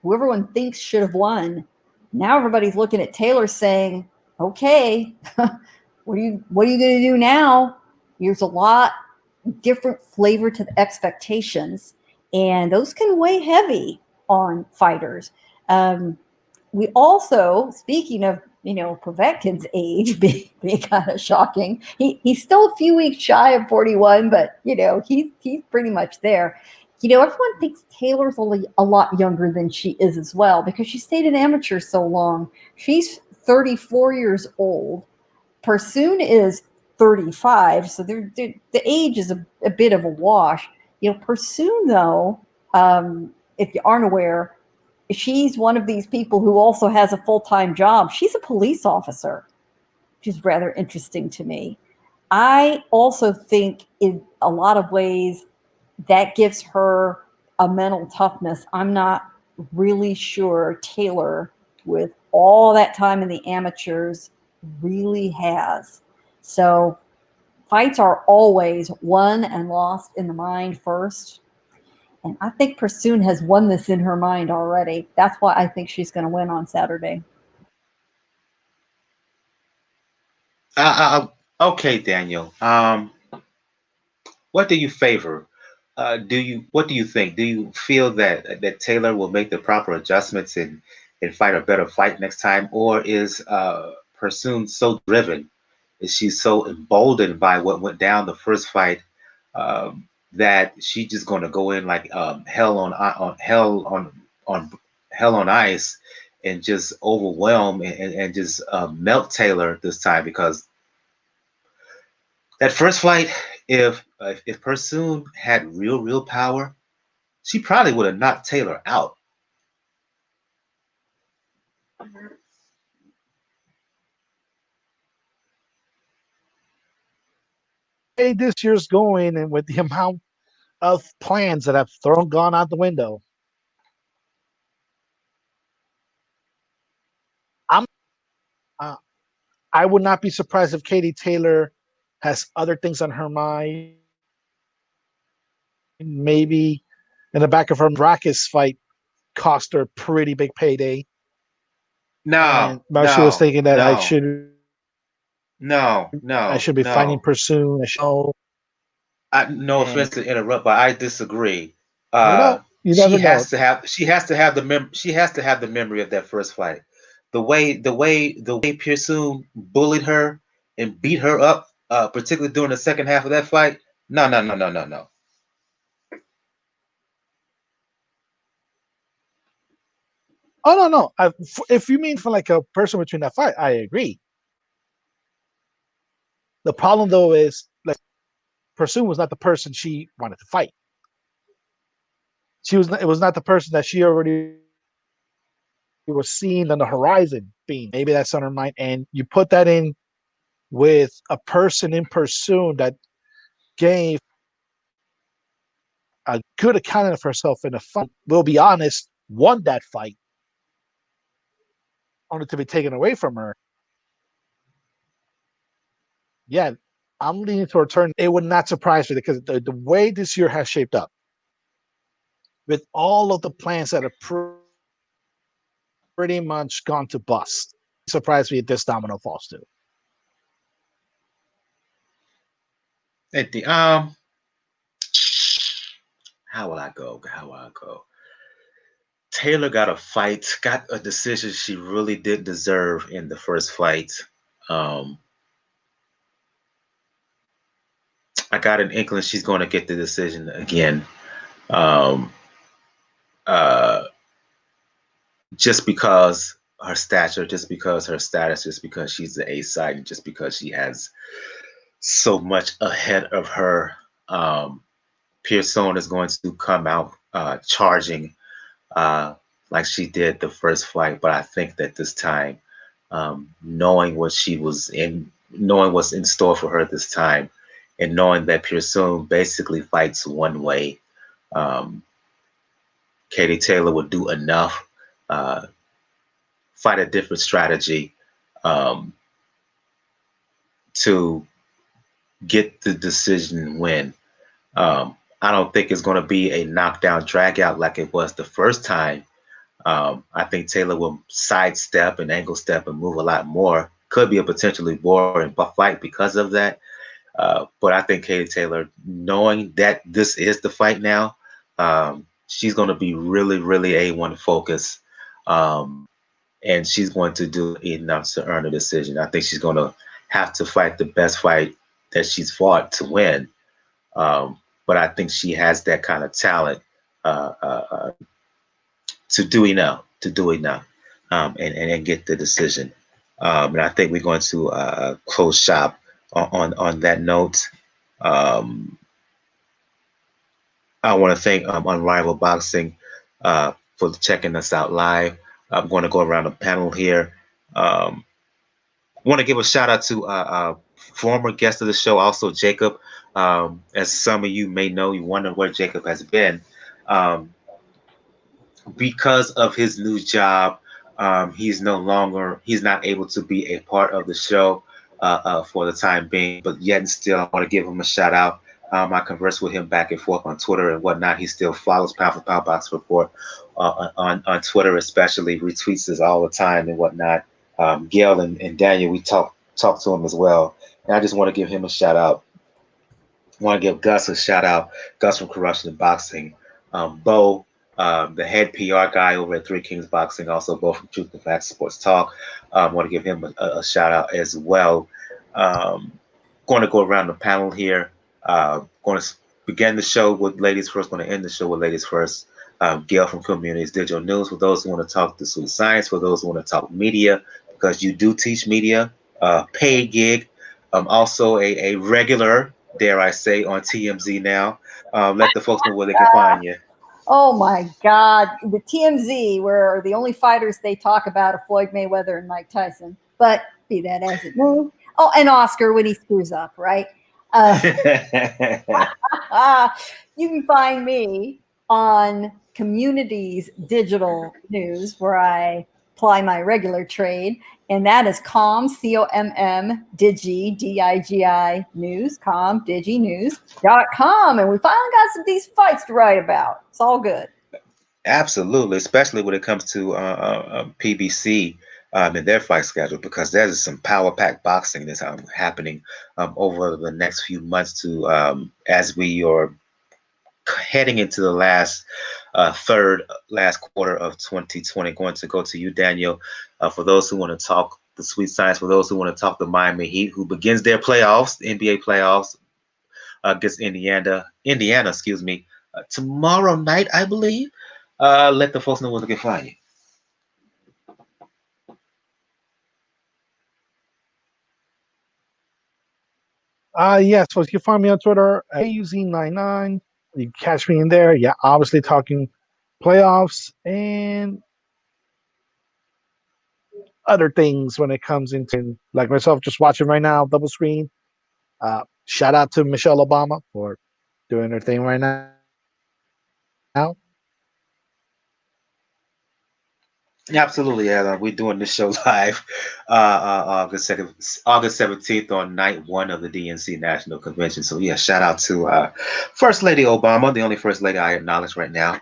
who everyone thinks should have won. Now everybody's looking at Taylor saying, okay, what are you going to do now? There's a lot different flavor to the expectations, and those can weigh heavy on fighters. We also, speaking of, Povetkin's age being kind of shocking, he's still a few weeks shy of 41, but, he's pretty much there. Everyone thinks Taylor's only a lot younger than she is as well, because she stayed an amateur so long. She's 34 years old. Persoon is 35, so the age is a bit of a wash. Persoon, though, if you aren't aware, she's one of these people who also has a full-time job. She's a police officer, which is rather interesting to me. I also think in a lot of ways that gives her a mental toughness I'm not really sure Taylor, with all that time in the amateurs, really has. So fights are always won and lost in the mind first. And I think Persoon has won this in her mind already. That's why I think she's going to win on Saturday. Okay, Daniel. What do you favor? What do you think? Do you feel that Taylor will make the proper adjustments and fight a better fight next time, or is Persoon so driven? Is she so emboldened by what went down the first fight that she's just going to go in like on hell on ice and just overwhelm and just melt Taylor this time? Because that first fight, if Persoon had real power, she probably would have knocked Taylor out. Hey, this year's going, and with the amount of plans that have gone out the window, I'm uh, I would not be surprised if Katie Taylor has other things on her mind. Maybe in the back of her Braekhus fight cost her a pretty big payday, No, and she was no, thinking that no, no, I no, should be fighting no. Persoon. No offense And to interrupt, but I disagree. you never know. She has to have the memory of that first fight. The way Persoon bullied her and beat her up, particularly during the second half of that fight. No, no, no, no, no, no. Oh no. If you mean for like a person between that fight, I agree. The problem though is like Persoon was not the person she wanted to fight. It was not the person that she already was seeing on the horizon being. Maybe that's on her mind. And you put that in with a person in Persoon that gave a good account of herself in a fight. We'll be honest, won that fight only to be taken away from her. Yeah, I'm leaning towards her. It would not surprise me because the way this year has shaped up, with all of the plans that are pretty much gone to bust, surprise me if this domino falls too. At the how will I go? How will I go? Taylor got a decision she really did deserve in the first fight. Um, I got an inkling she's going to get the decision again. Um, uh, just because her stature, just because her status, just because she's the A side, and just because she has so much ahead of her. Persoon is going to come out charging uh, like she did the first fight, but I think that this time, knowing knowing what's in store for her this time, and knowing that Persoon basically fights one way, um, Katie Taylor would do enough, uh, fight a different strategy um, to get the decision win. I don't think it's going to be a knockdown drag out like it was the first time. I think Taylor will sidestep and angle step and move a lot more. Could be a potentially boring fight because of that. But I think Katie Taylor, knowing that this is the fight now, she's going to be really A1 focus. And she's going to do enough to earn a decision. I think she's going to have to fight the best fight that she's fought to win. But I think she has that kind of talent uh, uh, uh, to do enough, and get the decision. And I think we're going to close shop on that note. Um, I want to thank Unrivaled Boxing for checking us out live. I'm going to go around the panel here. Um, want to give a shout out to former guest of the show, also Jacob. As some of you may know, you wonder where Jacob has been. Um, because of his new job, he's not able to be a part of the show for the time being. But yet and still, I want to give him a shout out. I converse with him back and forth on Twitter and whatnot. He still follows Pound for Pound Box Report on Twitter, especially retweets us all the time and whatnot. Gail and Daniel, we talk to him as well. And I just want to give him a shout out. I want to give Gus a shout out. Gus from Corruption and Boxing. Bo, the head PR guy over at Three Kings Boxing, also Bo from Truth and Facts Sports Talk. I want to give him a shout out as well. Going to go around the panel here. Going to begin the show with ladies first. Going to end the show with ladies first. Gail from Communities Digital News. For those who want to talk the sweet science, for those who want to talk media, because you do teach media, paid gig. Also a regular, dare I say, on TMZ now. Let the folks know where they can find you. Oh my God. The TMZ, where the only fighters they talk about are Floyd Mayweather and Mike Tyson. But be that as it may. Oh, and Oscar when he screws up, right? You can find me on Communities Digital News, where I ply my regular trade, and that is COM, COMM, Digi, DIGI News, COM, Digi News.com. And we finally got some decent fights to write about. It's all good. Absolutely, especially when it comes to PBC and their fight schedule, because there's some power pack boxing that's happening over the next few months to as we are heading into the last quarter of 2020. Going to go to you, Daniel, for those who want to talk the sweet science, for those who want to talk the Miami Heat, who begins their playoffs, NBA playoffs against Indiana, excuse me, tomorrow night, I believe. Let the folks know where they can find you. Yeah, so you can find me on Twitter, AUZ99. You can catch me in there. Yeah, obviously talking playoffs and other things when it comes into, like myself, just watching right now, double screen. Shout out to Michelle Obama for doing her thing right now. Absolutely, yeah. We're doing this show live August 17th on night one of the DNC National Convention. So yeah, shout out to First Lady Obama, the only First Lady I acknowledge right now.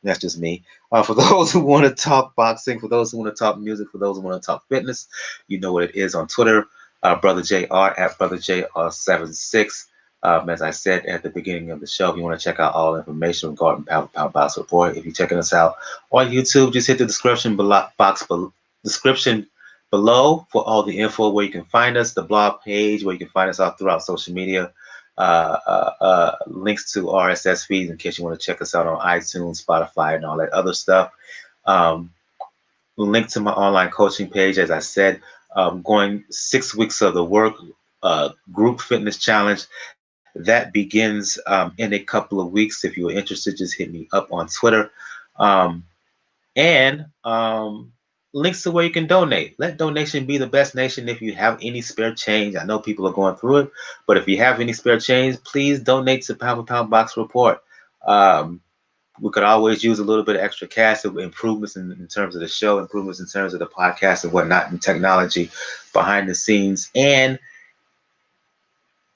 That's just me. For those who want to talk boxing, for those who want to talk music, for those who want to talk fitness, you know what it is on Twitter. Brother JR at Brother JR76. As I said at the beginning of the show, if you want to check out all information regarding Pound Box Report, if you're checking us out on YouTube, just hit the description below for all the info where you can find us, the blog page where you can find us all throughout social media, links to RSS feeds in case you want to check us out on iTunes, Spotify, and all that other stuff. Link to my online coaching page, as I said, going 6 weeks of the work group fitness challenge. That begins in a couple of weeks. If you're interested, just hit me up on Twitter. And links to where you can donate. Let donation be the best nation. If you have any spare change, I know people are going through it, but if you have any spare change, please donate to Pound for Pound Box Report. We could always use a little bit of extra cash, improvements in terms of the show, improvements in terms of the podcast and whatnot, and technology behind the scenes. And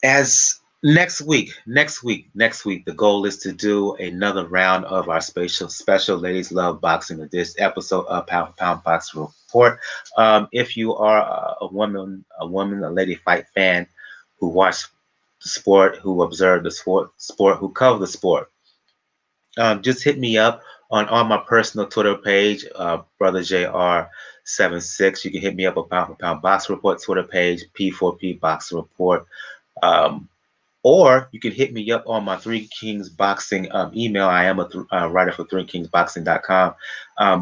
as next week, the goal is to do another round of our special Ladies Love Boxing of this episode of Pound for Pound Box Report. If you are a woman, a lady fight fan who watched the sport, who observed the sport, who cover the sport, just hit me up on my personal Twitter page, Brother JR76. You can hit me up on Pound for Pound Box Report Twitter page, P4P Box Report. Or you can hit me up on my Three Kings Boxing email. I am a writer for threekingsboxing.com.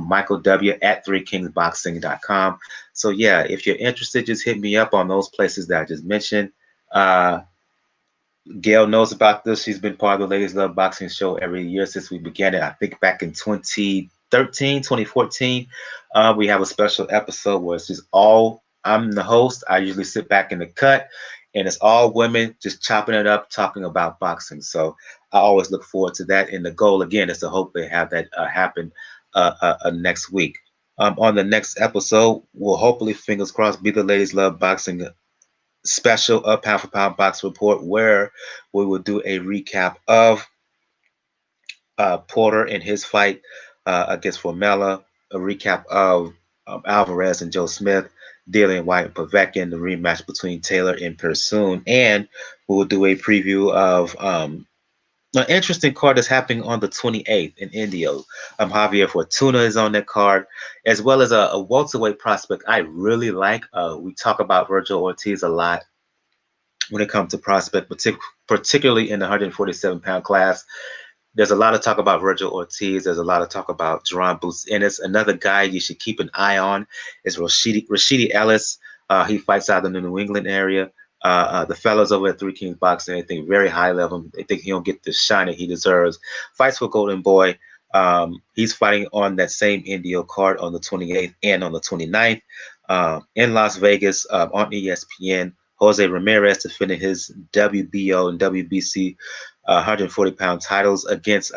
Michael W. at threekingsboxing.com. So yeah, if you're interested, just hit me up on those places that I just mentioned. Gail knows about this. She's been part of the Ladies Love Boxing show every year since we began it. I think back in 2014. We have a special episode where it's just I'm the host. I usually sit back in the cut and it's all women just chopping it up, talking about boxing. So I always look forward to that. And the goal again is to hopefully have that happen next week. On the next episode, we'll hopefully, fingers crossed, be the Ladies Love Boxing special pound for pound box report, where we will do a recap of Porter and his fight against Formella, a recap of Alvarez and Joe Smith, Dillian, Whyte, and Povetkin, the rematch between Taylor and Persoon, and we will do a preview of an interesting card that's happening on the 28th in India. Javier Fortuna is on that card, as well as a welterweight prospect I really like. We talk about Virgil Ortiz a lot when it comes to prospect, particularly in the 147-pound class. There's a lot of talk about Virgil Ortiz. There's a lot of talk about Jerron Boots Ennis. Another guy you should keep an eye on is Rashidi Ellis. He fights out in the New England area. The fellas over at Three Kings Boxing, they think very high level. They think he'll get the shine that he deserves. Fights for Golden Boy. He's fighting on that same Indio card on the 28th and on the 29th in Las Vegas on ESPN. Jose Ramirez defending his WBO and WBC 140-pound titles against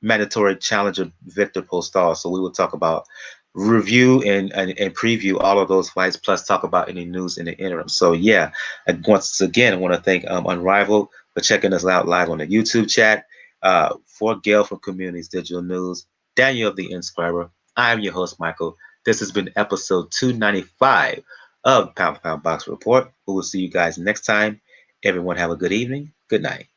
mandatory challenger Victor Postal. So we will talk about review and preview all of those fights, plus talk about any news in the interim. So yeah, once again, I want to thank Unrivaled for checking us out live on the YouTube chat. For Gail from Communities Digital News, Daniel of the Inscriber, I am your host, Michael. This has been episode 295 of Pound for Pound Box Report. We will see you guys next time. Everyone have a good evening. Good night.